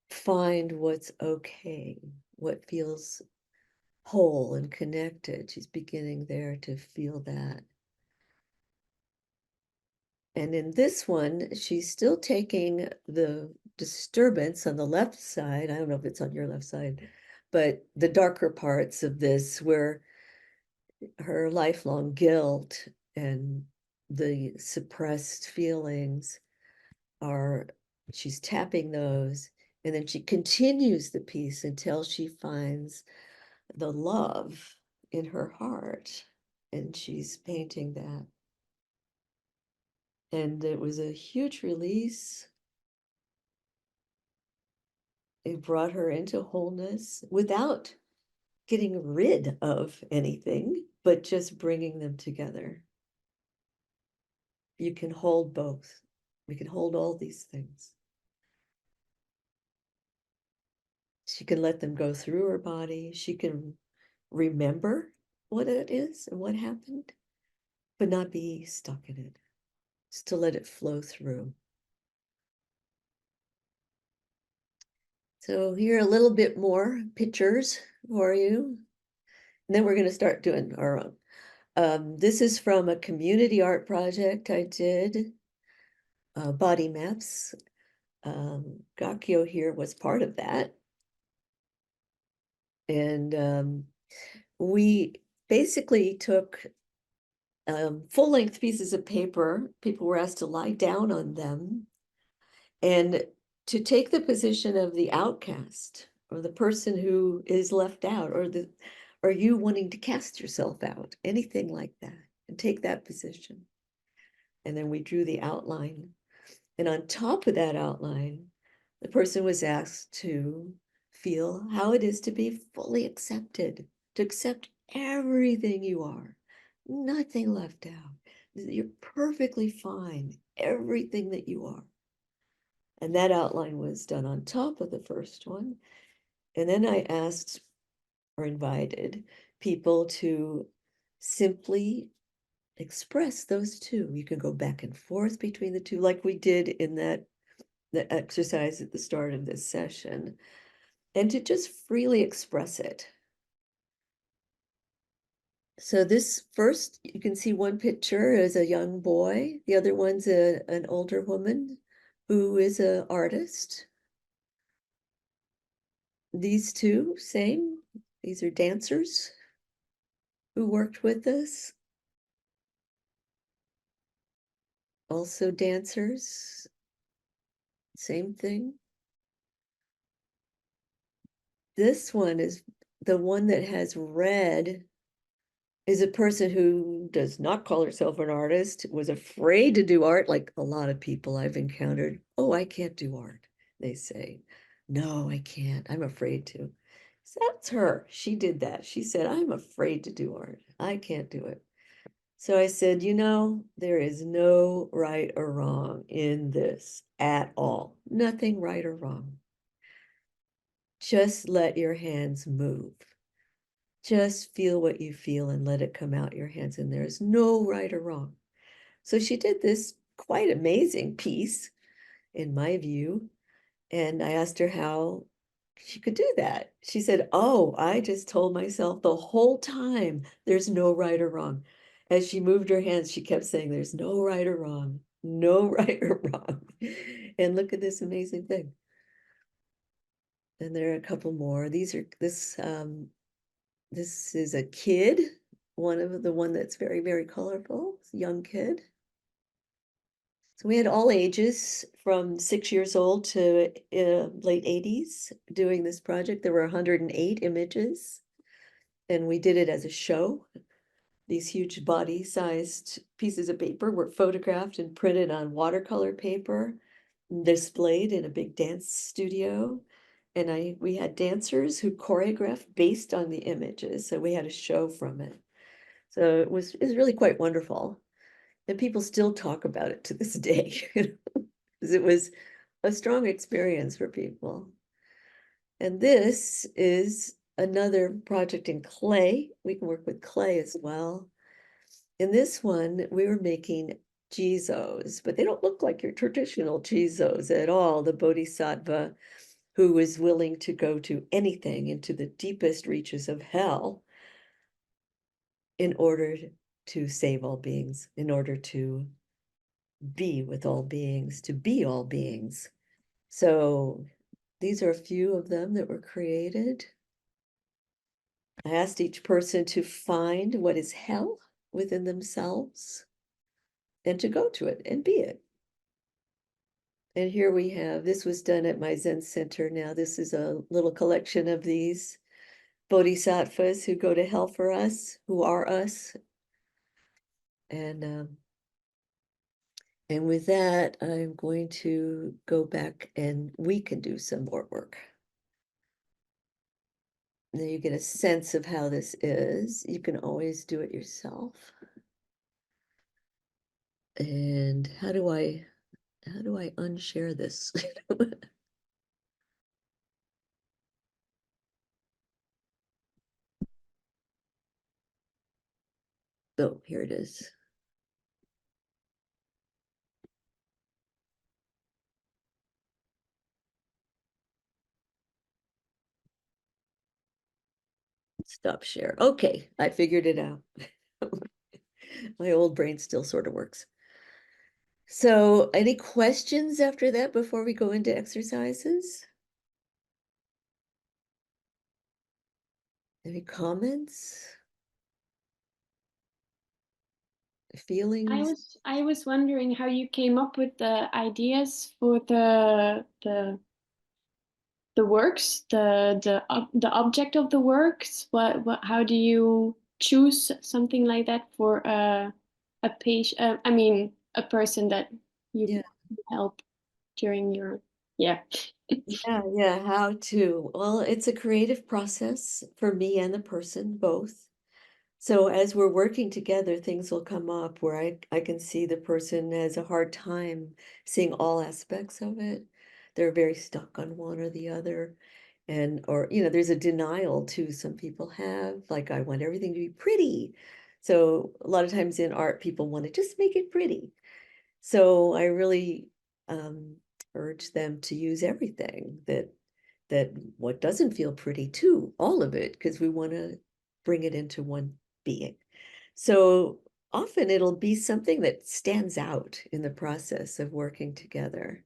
S2: find what's okay, what feels whole and connected. She's beginning there to feel that. And in this one, she's still taking the disturbance on the left side. I don't know if it's on your left side, but the darker parts of this where her lifelong guilt and the suppressed feelings she's tapping those, and then she continues the piece until she finds the love in her heart, and she's painting that. And it was a huge release. It brought her into wholeness without getting rid of anything, but just bringing them together. You can hold both. We can hold all these things. She can let them go through her body. She can remember what it is and what happened, but not be stuck in it. Just to let it flow through. So here are a little bit more pictures for you. And then we're going to start doing our own. This is from a community art project I did, body maps. Gakio here was part of that. And we basically took full-length pieces of paper. People were asked to lie down on them and to take the position of the outcast or the person who is left out, or you wanting to cast yourself out, anything like that, and take that position. And then we drew the outline. And on top of that outline, the person was asked to feel how it is to be fully accepted, to accept everything you are, nothing left out. You're perfectly fine, everything that you are. And that outline was done on top of the first one. And then I asked or invited people to simply express those two. You can go back and forth between the two, like we did in the exercise at the start of this session, and to just freely express it. So this first, you can see one picture is a young boy. The other one's an older woman who is an artist. These two, same. These are dancers who worked with us. Also dancers, same thing. This one is the one that has red is a person who does not call herself an artist, was afraid to do art, like a lot of people I've encountered. Oh, I can't do art, they say. No, I can't. I'm afraid to. So that's her. She did that. She said, I'm afraid to do art. I can't do it. So I said, there is no right or wrong in this at all. Nothing right or wrong. Just let your hands move. Just feel what you feel and let it come out your hands, and there's no right or wrong. So she did this quite amazing piece, in my view, and I asked her how she could do that. She said, oh, I just told myself the whole time there's no right or wrong. As she moved her hands, she kept saying, there's no right or wrong, no right or wrong. And look at this amazing thing. And there are a couple more. This is a kid, one that's very, very colorful, young kid. So we had all ages from 6 years old to late 80s doing this project. There were 108 images, and we did it as a show. These huge body-sized pieces of paper were photographed and printed on watercolor paper, displayed in a big dance studio. And we had dancers who choreographed based on the images, so we had a show from it. So it was really quite wonderful. And people still talk about it to this day, because it was a strong experience for people. And this is another project in clay. We can work with clay as well. In this one, we were making Jizos, but they don't look like your traditional Jizos at all. The Bodhisattva who was willing to go to anything into the deepest reaches of hell in order to save all beings, in order to be with all beings, to be all beings. So these are a few of them that were created. I asked each person to find what is hell within themselves and to go to it and be it. And here we have, this was done at my Zen center. Now this is a little collection of these bodhisattvas who go to hell for us, who are us. And with that, I'm going to go back and we can do some more work. Now you get a sense of how this is. You can always do it yourself. And how do I unshare this? Oh, here it is. Stop share. Okay, I figured it out. My old brain still sort of works. So any questions after that before we go into exercises? Any comments? Feelings?
S7: I was wondering how you came up with the ideas for the works, the object of the works. What how do you choose something like that for a patient? I mean, a person that you
S2: Yeah.
S7: help during your yeah.
S2: Yeah, how to? Well, it's a creative process for me and the person, both. So as we're working together, things will come up where I can see the person has a hard time seeing all aspects of it. They're very stuck on one or the other. Or there's a denial too, some people have, like, I want everything to be pretty. So a lot of times in art, people want to just make it pretty. So I really urge them to use everything that what doesn't feel pretty too, all of it, because we want to bring it into one being. So often it'll be something that stands out in the process of working together.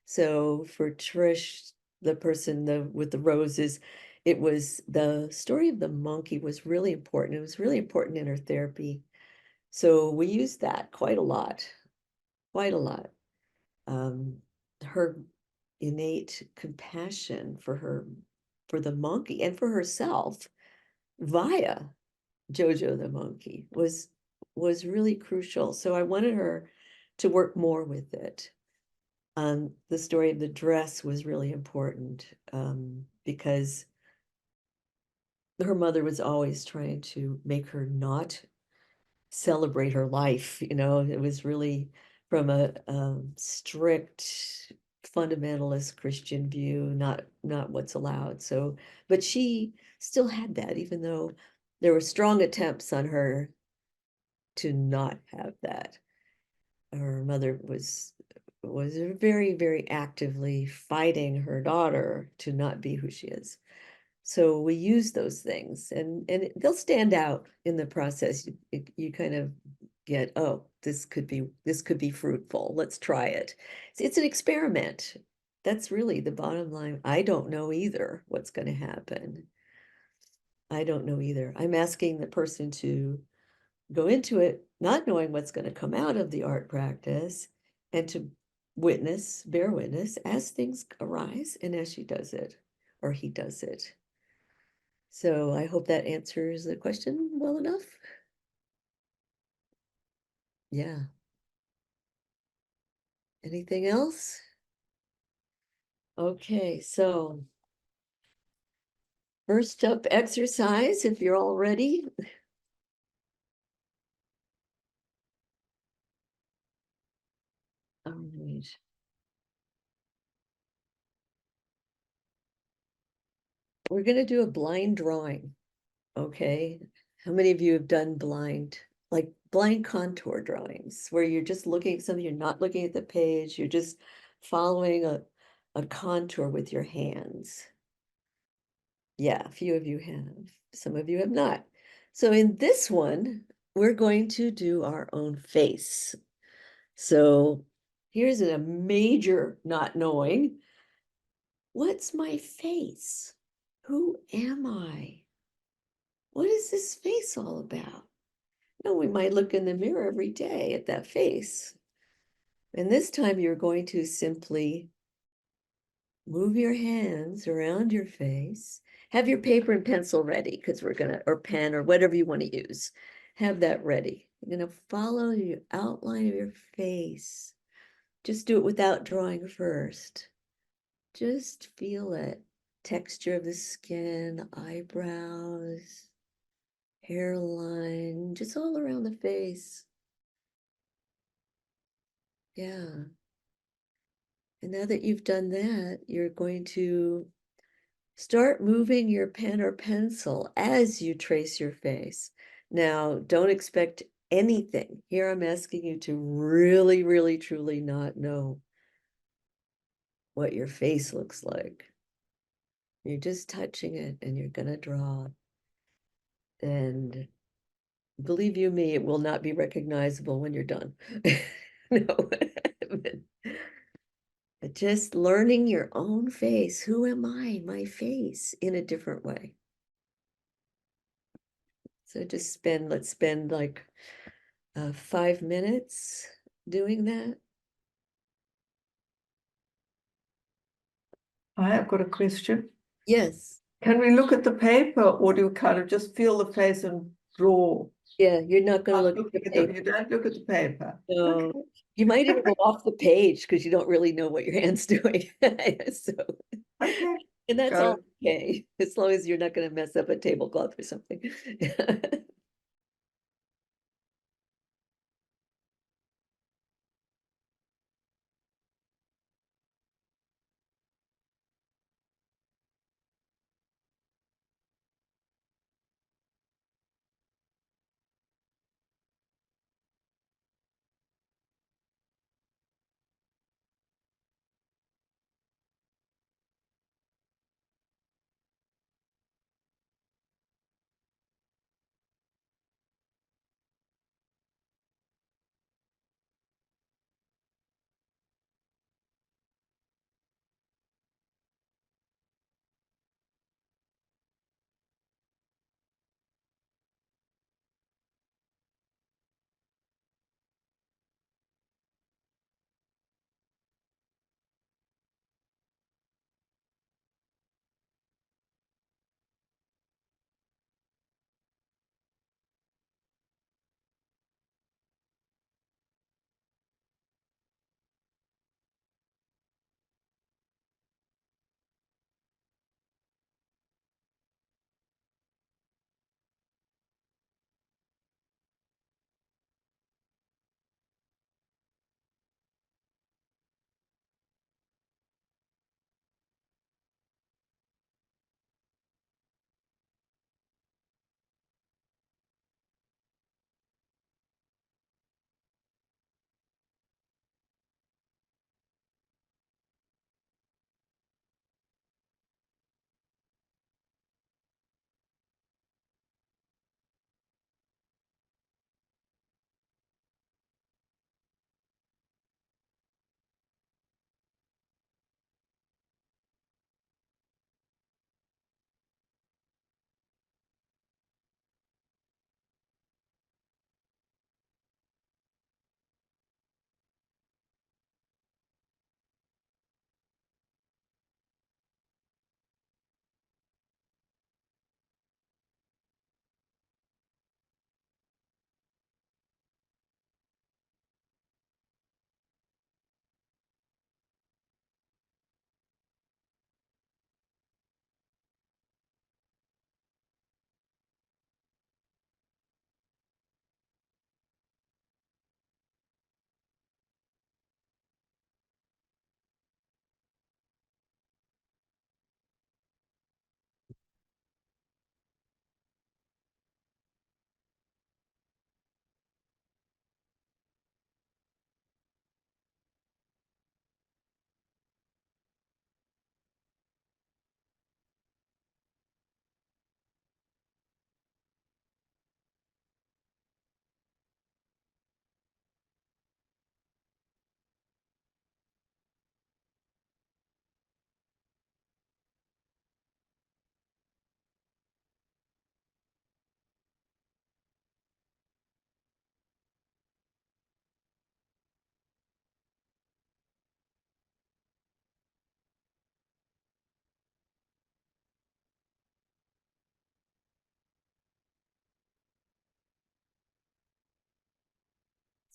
S2: So for Trish, the person with the roses, it was the story of the monkey was really important. It was really important in her therapy. So we used that quite a lot, quite a lot. Her innate compassion for the monkey and for herself via Jojo the monkey was really crucial. So I wanted her to work more with it. The story of the dress was really important because her mother was always trying to make her not celebrate her life. It was really from a strict fundamentalist Christian view, not what's allowed. So, but she still had that, even though there were strong attempts on her to not have that. Her mother was very, very actively fighting her daughter to not be who she is. So we use those things and they'll stand out in the process. You kind of get, oh, this could be fruitful. Let's try it. It's an experiment. That's really the bottom line. I don't know either what's going to happen. I don't know either. I'm asking the person to go into it not knowing what's going to come out of the art practice and to bear witness as things arise and as she does it or he does it. So I hope that answers the question well enough. Yeah. Anything else? Okay, so first up exercise, if you're all ready. All right. We're going to do a blind drawing. Okay. How many of you have done like blind contour drawings where you're just looking at something, you're not looking at the page, you're just following a contour with your hands? Yeah, a few of you have. Some of you have not. So in this one, we're going to do our own face. So here's a major not knowing. What's my face? Who am I? What is this face all about? No, we might look in the mirror every day at that face. And this time you're going to simply move your hands around your face. Have your paper and pencil ready because or pen or whatever you want to use. Have that ready. You're going to follow your outline of your face. Just do it without drawing first. Just feel it. Texture of the skin, eyebrows, hairline, just all around the face. Yeah. And now that you've done that, you're going to start moving your pen or pencil as you trace your face. Now, don't expect anything. Here I'm asking you to really, really, truly not know what your face looks like. You're just touching it and you're going to draw. And believe you me, it will not be recognizable when you're done. No. But just learning your own face. Who am I? My face in a different way. So let's spend like 5 minutes doing that.
S8: I have got a question.
S2: Yes.
S8: Can we look at the paper or do you kind of just feel the face and draw?
S2: Yeah, you're not going to
S8: Not
S2: look at
S8: looking
S2: the
S8: at the-
S2: paper.
S8: You don't look at the paper.
S2: No.
S8: Okay.
S2: You might even go off the page because you don't really know what your hand's doing. So,
S8: Okay.
S2: and that's
S8: Got
S2: all
S8: it.
S2: okay, as long as you're not going to mess up a tablecloth or something.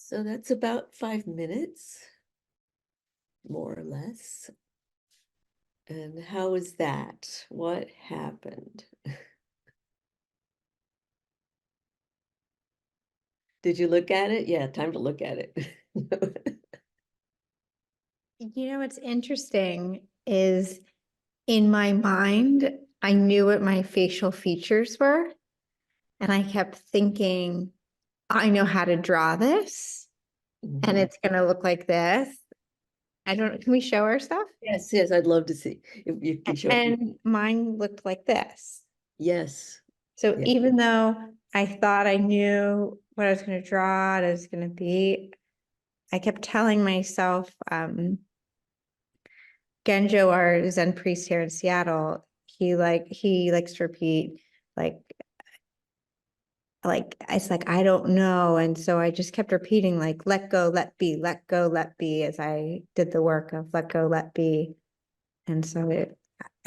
S2: So that's about 5 minutes, more or less. And how was that? What happened? Did you look at it? Yeah, time to look at it.
S9: You know, what's interesting is in my mind, I knew what my facial features were. And I kept thinking, I know how to draw this and
S2: Mhm.
S9: it's going to look like this. I don't, can we show our stuff?
S2: Yes, yes, I'd love to see if you can show. me.
S9: And mine looked like this.
S2: Yes,
S9: So
S2: Yeah.
S9: even though I thought I knew what I was going to draw, it was going to be, I kept telling myself, Genjo, our Zen priest here in Seattle, he likes to repeat like it's like I don't know. And so I just kept repeating like let go, let be, let go, let be as I did the work of let go, let be. And so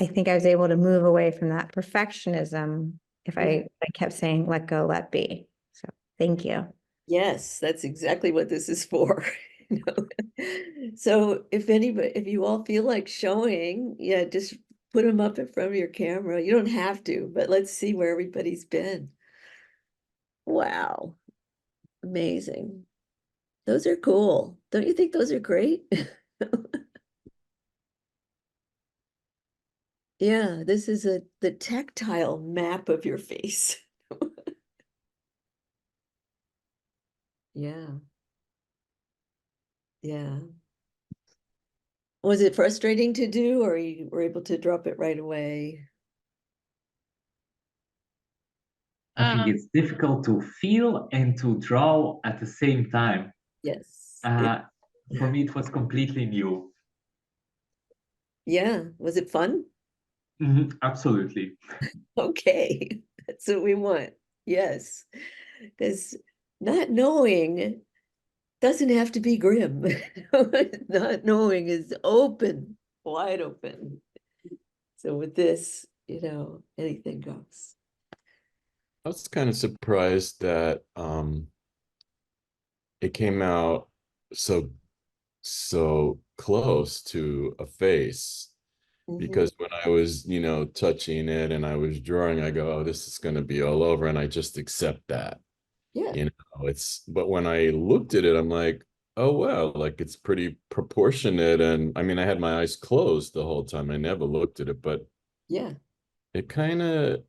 S9: I think I was able to move away from that perfectionism if I kept saying let go, let be. So thank you.
S2: yes, that's exactly what this is for. you know. So if you all feel like showing, yeah, just put them up in front of your camera. You don't have to, but let's see where everybody's been. Wow, amazing. Those are cool. Don't you think those are great? Yeah, this is the tactile map of your face. Yeah. Yeah. Was it frustrating to do, or you were able to drop it right away?
S10: I think
S7: Uh,
S10: it's difficult to feel and to draw at the same time.
S2: Yes.
S10: Uh, for me, it was completely new.
S2: Yeah. Was it fun?
S10: Absolutely.
S2: Okay. That's what we want. Yes. Because not knowing doesn't have to be grim. Not knowing is open, wide open. So with this, anything goes.
S11: I was kind of surprised that it came out so close to a face,
S2: Mhm.
S11: because when I was, touching it and I was drawing, I go, oh, this is going to be all over, and I just accept that.
S2: Yeah.
S11: But when I looked at it, I'm like, oh wow, like it's pretty proportionate. And I mean, I had my eyes closed the whole time. I never looked at it, but
S2: Yeah.
S11: it kind of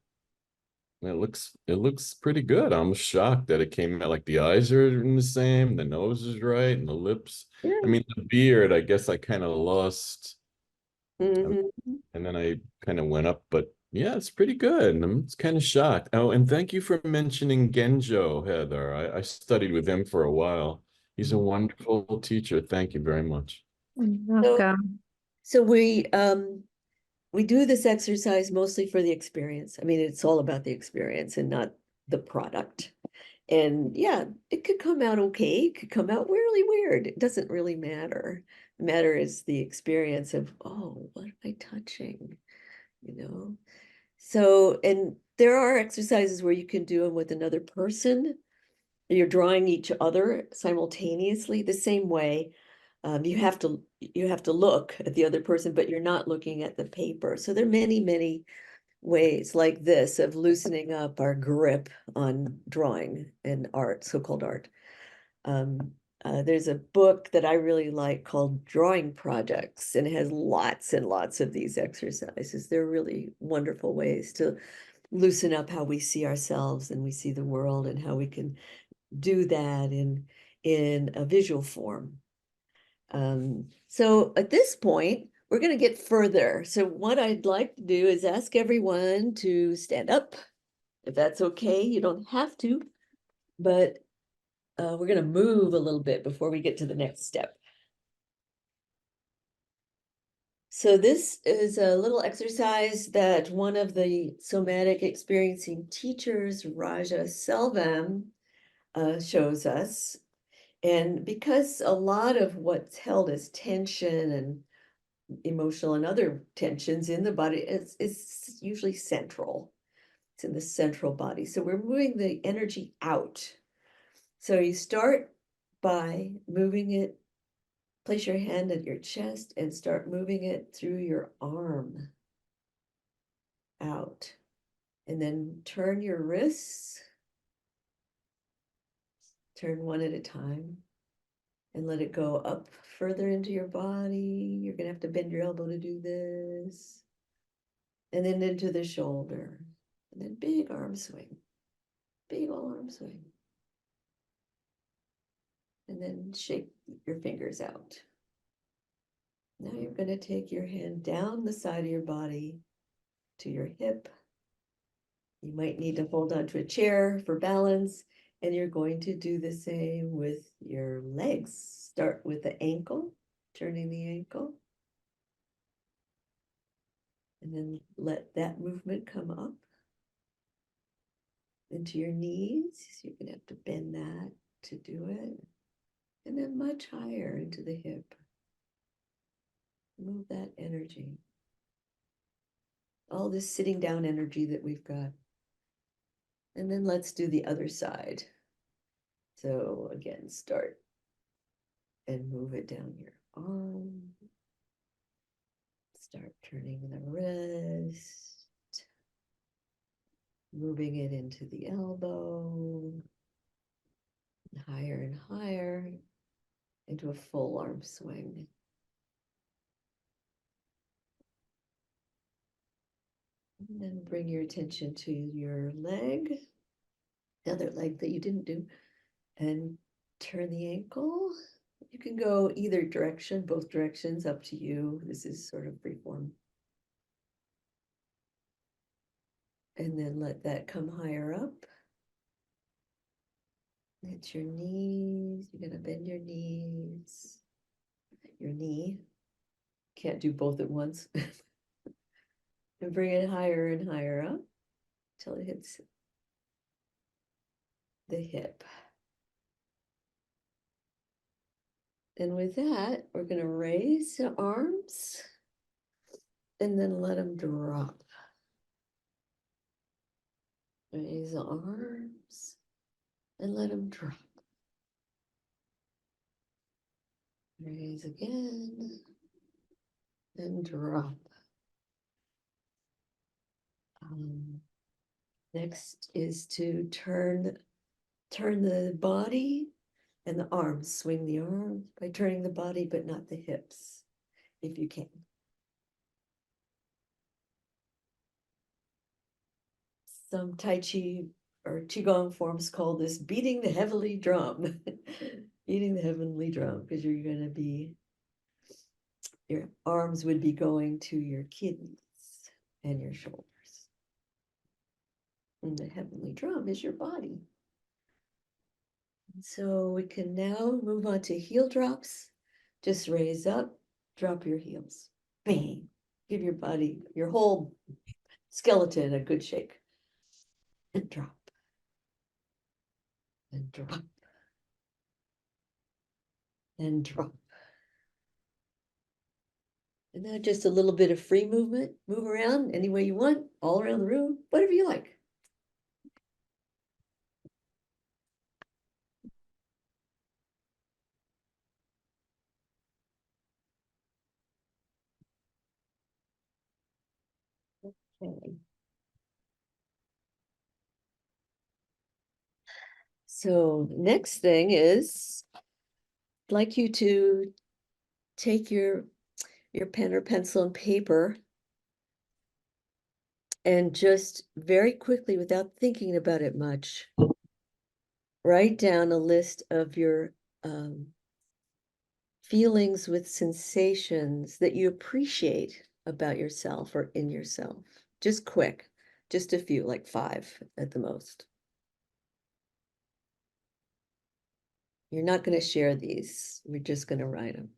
S11: it looks pretty good. I'm shocked that it came out like the eyes are in the same, the nose is right, and the lips. I
S2: Yeah.
S11: mean, the beard, I guess I kind of lost,
S2: Mhm.
S11: and then I kind of went up, but yeah, it's pretty good. And I'm kind of shocked. Oh, and thank you for mentioning Genjo, Heather. I studied with him for a while. He's a wonderful teacher. Thank you very much.
S9: Welcome.
S2: So we do this exercise mostly for the experience. I mean, it's all about the experience and not the product. And yeah, it could come out okay, it could come out really weird. It doesn't really matter. The matter is the experience of, oh, what am I touching? You know? So, and there are exercises where you can do them with another person. You're drawing each other simultaneously the same way. You have to look at the other person, but you're not looking at the paper. So there are many, many ways like this of loosening up our grip on drawing and art, so-called art. There's a book that I really like called Drawing Projects, and it has lots and lots of these exercises. They're really wonderful ways to loosen up how we see ourselves and we see the world, and how we can do that in a visual form. So at this point, we're going to get further. So what I'd like to do is ask everyone to stand up, if that's okay. You don't have to, but we're going to move a little bit before we get to the next step. So this is a little exercise that one of the somatic experiencing teachers, Raja Selvam, shows us. And because a lot of what's held as tension and emotional and other tensions in the body is usually central. It's in the central body. So we're moving the energy out. So you start by moving it. Place your hand at your chest and start moving it through your arm out. And then turn your wrists. Turn one at a time and let it go up further into your body. You're gonna have to bend your elbow to do this. And then into the shoulder. And then big arm swing. Big ol' arm swing. And then shake your fingers out. Now you're going to take your hand down the side of your body to your hip. You might need to hold onto a chair for balance, and you're going to do the same with your legs. Start with the ankle, turning the ankle, and then let that movement come up into your knees. You're going to have to bend that to do it, and then much higher into the hip. Move that energy. All this sitting down energy that we've got. And then let's do the other side. So again, start and move it down your arm. Start turning the wrist. Moving it into the elbow. Higher and higher into a full arm swing. And then bring your attention to your leg, the other leg that you didn't do, and turn the ankle. You can go either direction, both directions, up to you. This is sort of free form. And then let that come higher up. Hit your knees. You're going to bend your knees. Your knee. Can't do both at once. And bring it higher and higher up till it hits the hip. And with that, we're going to raise the arms and then let them drop. Raise the arms and let them drop. Raise again and drop. Next is to turn the body and the arms. Swing the arms by turning the body, but not the hips, if you can. Some Tai Chi or Qigong forms call this beating the heavenly drum. Beating the heavenly drum, because you're going to be, your arms would be going to your kidneys and your shoulders. And the heavenly drum is your body. And so we can now move on to heel drops. Just raise up, drop your heels. Bang. Give your body, your whole skeleton a good shake. And drop. And drop. And drop. And now just a little bit of free movement. Move around any way you want, all around the room, whatever you like. Okay. So next thing is, I'd like you to take your pen or pencil and paper and just very quickly, without thinking about it much, write down a list of your feelings with sensations that you appreciate about yourself or in yourself. Just quick, just a few, like 5 at the most. You're not going to share these. We're just going to write them.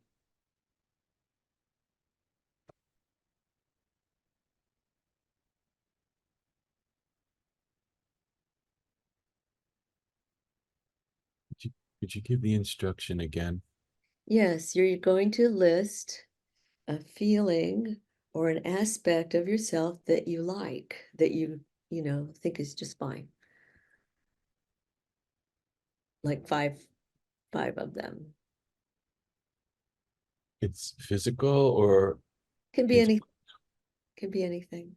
S11: Could you give the instruction again?
S2: Yes, you're going to list a feeling or an aspect of yourself that you like, that you think is just fine. Like 5 5 of them.
S11: It's physical or
S2: Can be
S11: It's-
S2: any, can be anything.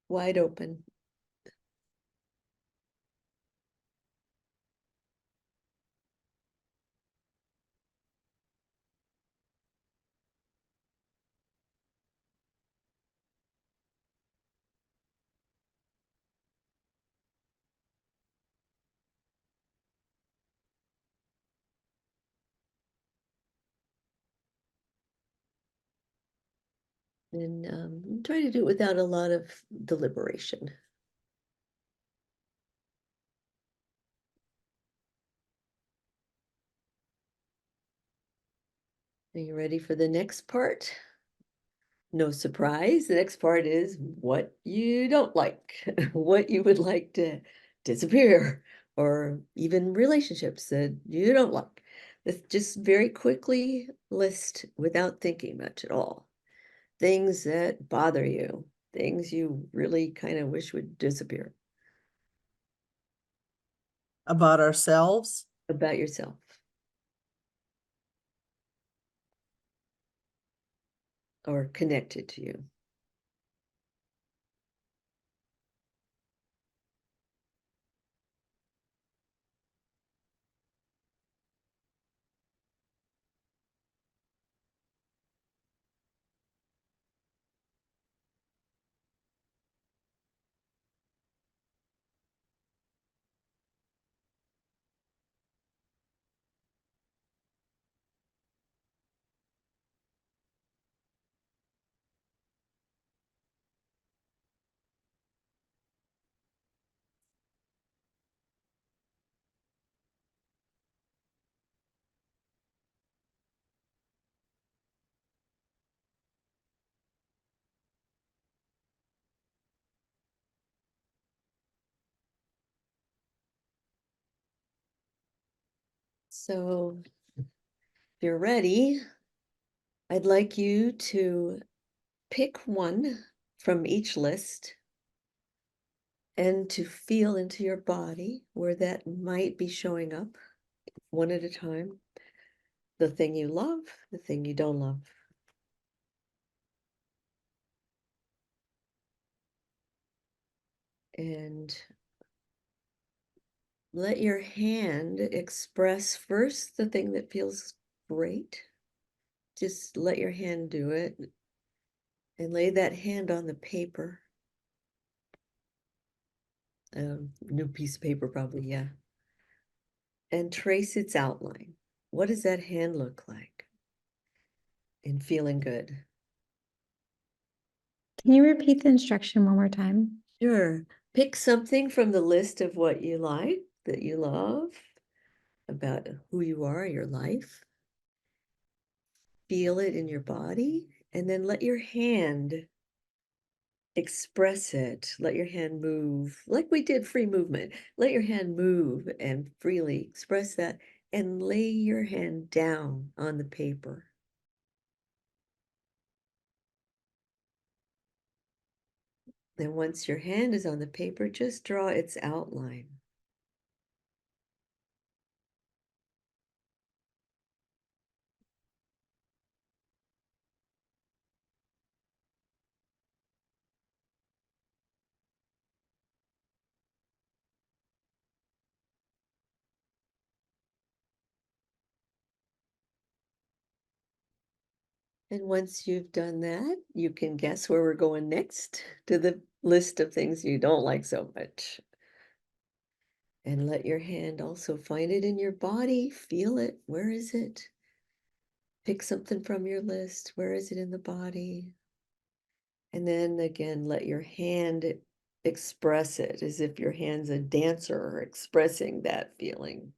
S2: Wide open. And try to do it without a lot of deliberation. Are you ready for the next part? No surprise, the next part is what you don't like, what you would like to disappear, or even relationships that you don't like. Let's just very quickly list without thinking much at all. Things that bother you, things you really kind of wish would disappear
S4: About ourselves.
S2: about yourself. Or connected to you. So if you're ready, I'd like you to pick one from each list and to feel into your body where that might be showing up one at a time. The thing you love, the thing you don't love. And let your hand express first the thing that feels great. Just let your hand do it and lay that hand on the paper. New piece of paper, probably, yeah. And trace its outline. What does that hand look like in feeling good?
S9: Can you repeat the instruction one more time?
S2: Sure. Pick something from the list of what you like, that you love, about who you are, your life. Feel it in your body, and then let your hand express it. Let your hand move, like we did free movement. Let your hand move and freely express that, and lay your hand down on the paper. Then once your hand is on the paper, just draw its outline. And once you've done that, you can guess where we're going next, to the list of things you don't like so much. And let your hand also find it in your body, feel it. Where is it? Pick something from your list. Where is it in the body? And then again, let your hand express it as if your hand's a dancer expressing that feeling.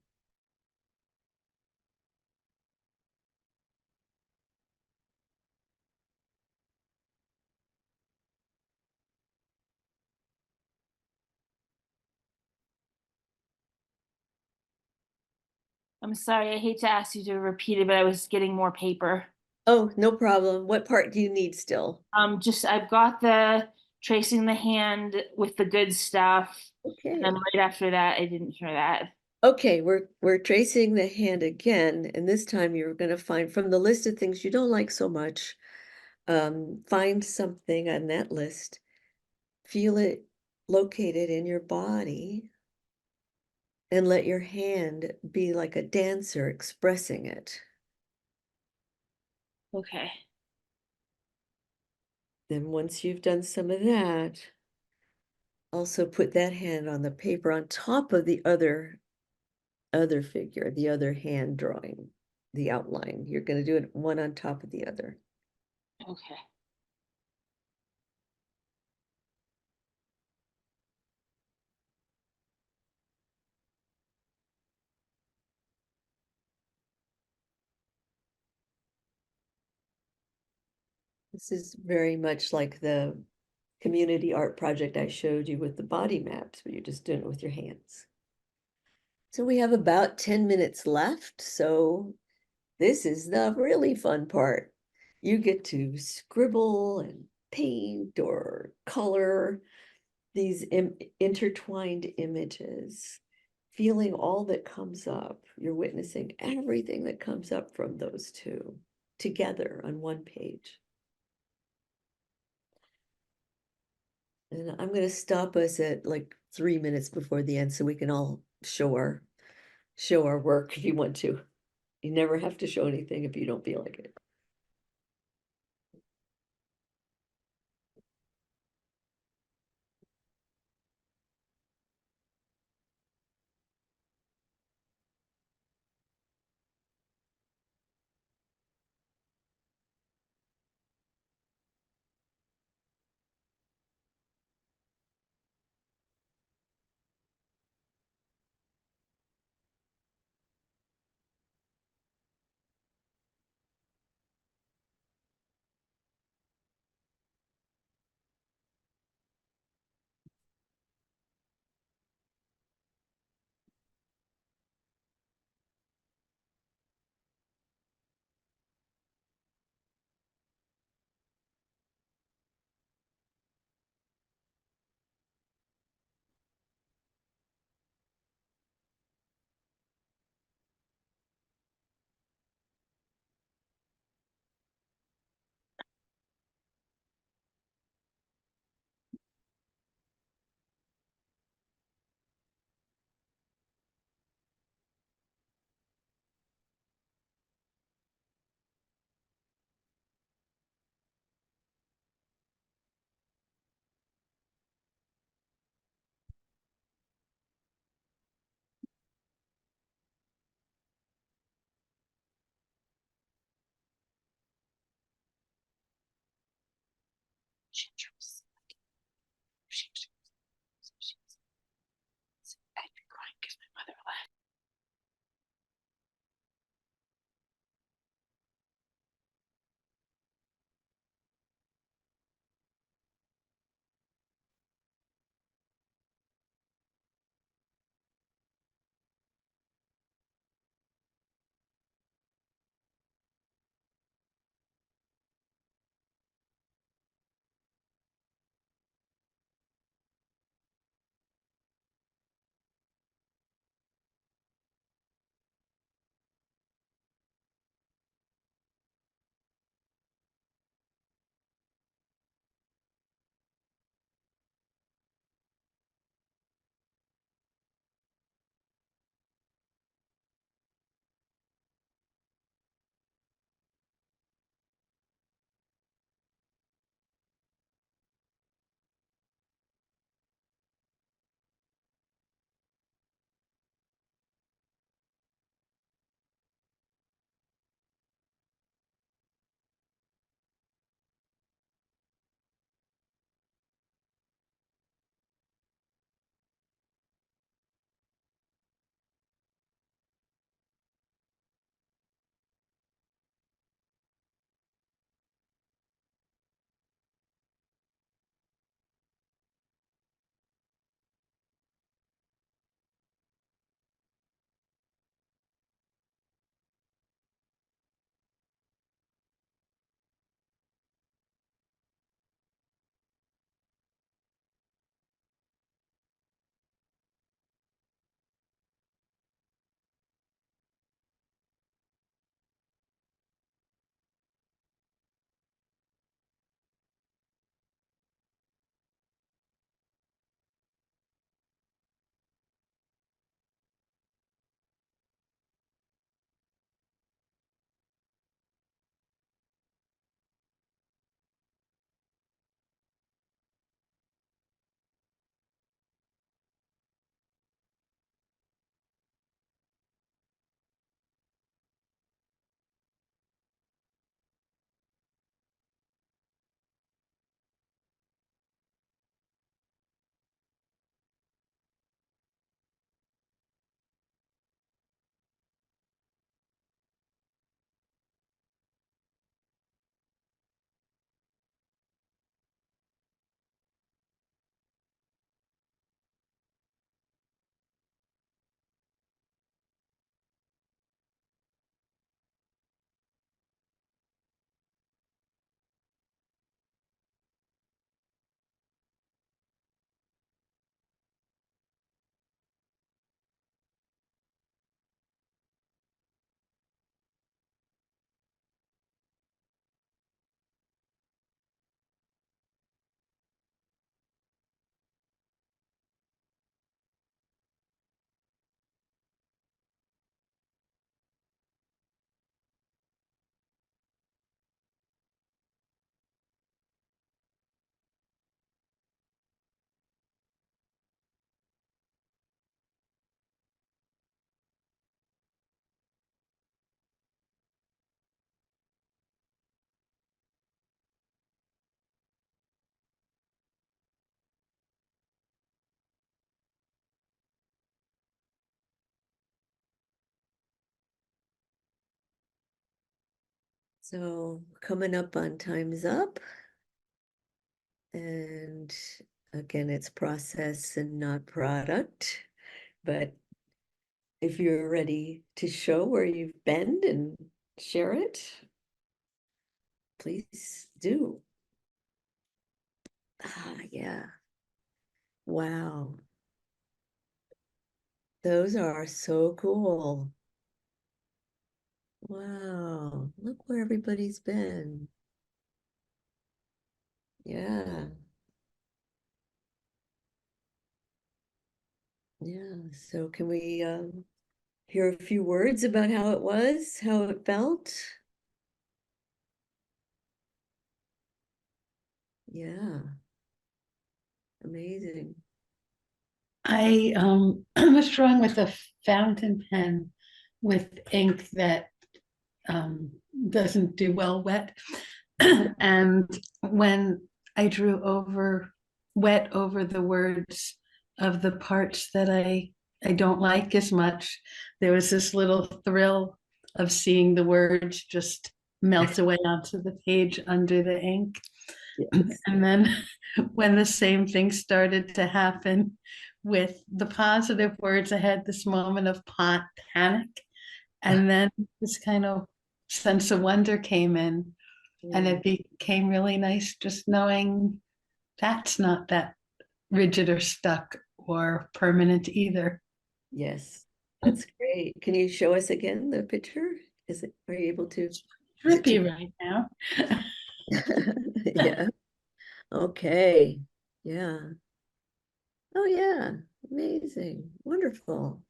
S12: I'm sorry, I hate to ask you to repeat it, but I was getting more paper.
S2: Oh, no problem. What part do you need still?
S12: Just I've got the tracing the hand with the good stuff.
S2: Okay.
S12: And then right after that, I didn't hear that.
S2: Okay, we're tracing the hand again, and this time you're gonna find from the list of things you don't like so much, find something on that list, feel it located in your body, and let your hand be like a dancer expressing it.
S12: Okay.
S2: Then once you've done some of that, also put that hand on the paper on top of the other figure, the other hand drawing, the outline. You're going to do it one on top of the other.
S12: Okay.
S2: This is very much like the community art project I showed you with the body maps, but you're just doing it with your hands. So we have about 10 minutes left. So this is the really fun part. You get to scribble and paint or color these intertwined images, feeling all that comes up. You're witnessing everything that comes up from those two together on one page. And I'm going to stop us at like 3 minutes before the end so we can all show our work if you want to. You never have to show anything if you don't feel like it. So coming up on time's up. And again, it's process and not product. But if you're ready to show where you've been and share it, please do. Ah, yeah. Wow. Those are so cool. Wow. Look where everybody's been. Yeah. Yeah. So can we hear a few words about how it was, how it felt? Yeah. Amazing.
S5: I was drawing with a fountain pen with ink that doesn't do well wet. And when I drew wet over the words of the parts that I don't like as much, there was this little thrill of seeing the words just melt away onto the page under the ink.
S2: Yes.
S5: And then when the same thing started to happen with the positive words, I had this moment of panic. And then this kind of sense of wonder came in. And it became really nice just knowing that's not that rigid or stuck or permanent either.
S2: Yes, that's great. Can you show us again the picture? Are you able to? Is it
S5: Trippy
S2: too-
S5: right now.
S2: Yeah. Okay. Yeah. Oh yeah. Amazing. Wonderful.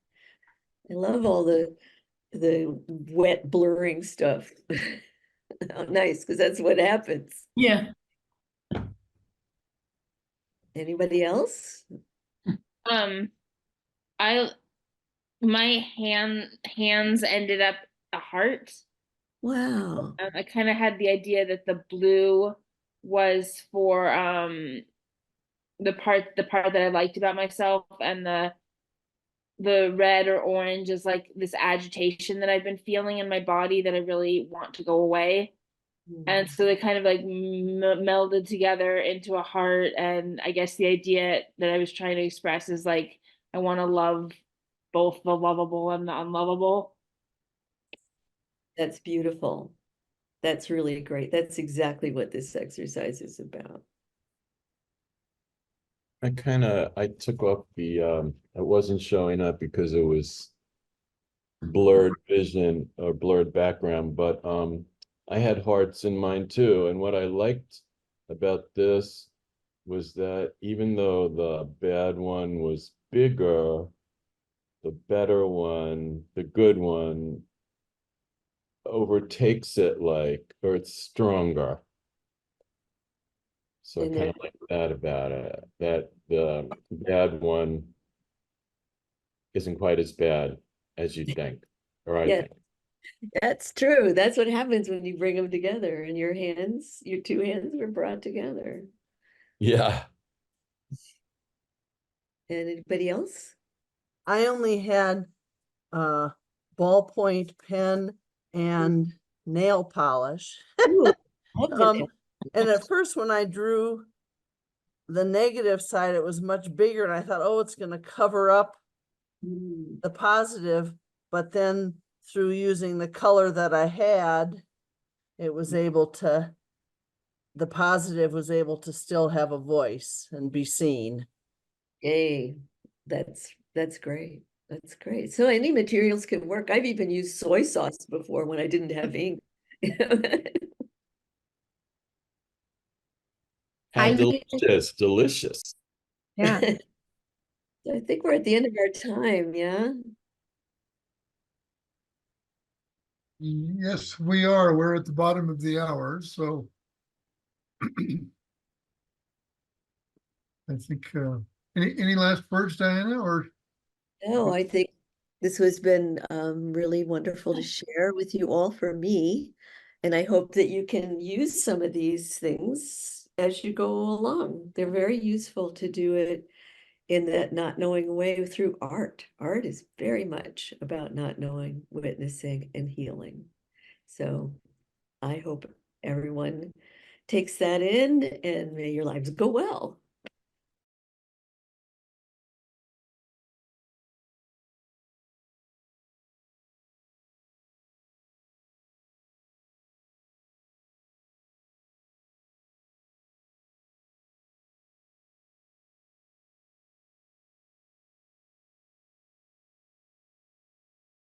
S2: I love all the wet blurring stuff. Oh, nice, because that's what happens.
S5: Yeah.
S2: Anybody else?
S12: I my hands ended up a heart.
S2: Wow.
S12: I kind of had the idea that the blue was for the part that I liked about myself, and the red or orange is like this agitation that I've been feeling in my body that I really want to go away. And so they kind of like melded together into a heart. And I guess the idea that I was trying to express is like, I want to love both the lovable and the unlovable.
S2: That's beautiful. That's really great. That's exactly what this exercise is about.
S11: I took off it wasn't showing up because it was blurred vision or blurred background, but I had hearts in mine too. And what I liked about this was that even though the bad one was bigger, the better one, the good one, overtakes it or it's stronger. So I
S2: And
S11: kind of like that about it, that the bad one isn't quite as bad as you think, or I
S2: Yeah,
S11: think.
S2: that's true. That's what happens when you bring them together and your two hands were brought together.
S11: Yeah.
S2: And anybody else?
S4: I only had ballpoint pen and nail polish.
S2: Ooh, love the
S4: Um,
S2: nail.
S4: and at first, when I drew the negative side, it was much bigger, and I thought, oh, it's going to cover up the positive. But then through using the color that I had, it was able to, the positive was able to still have a voice and be seen.
S2: Yay. That's great. That's great. So any materials can work. I've even used soy sauce before when I didn't have ink.
S11: How
S9: I use-
S11: delicious, delicious.
S9: Yeah.
S2: I think we're at the end of our time, yeah?
S1: Yes, we are. We're at the bottom of the hour, so I think, any last words, Diana, or?
S2: No, I think this has been really wonderful to share with you all for me. And I hope that you can use some of these things as you go along. They're very useful to do it in that not knowing way through art. Art is very much about not knowing, witnessing, and healing. So I hope everyone takes that in and may your lives go well.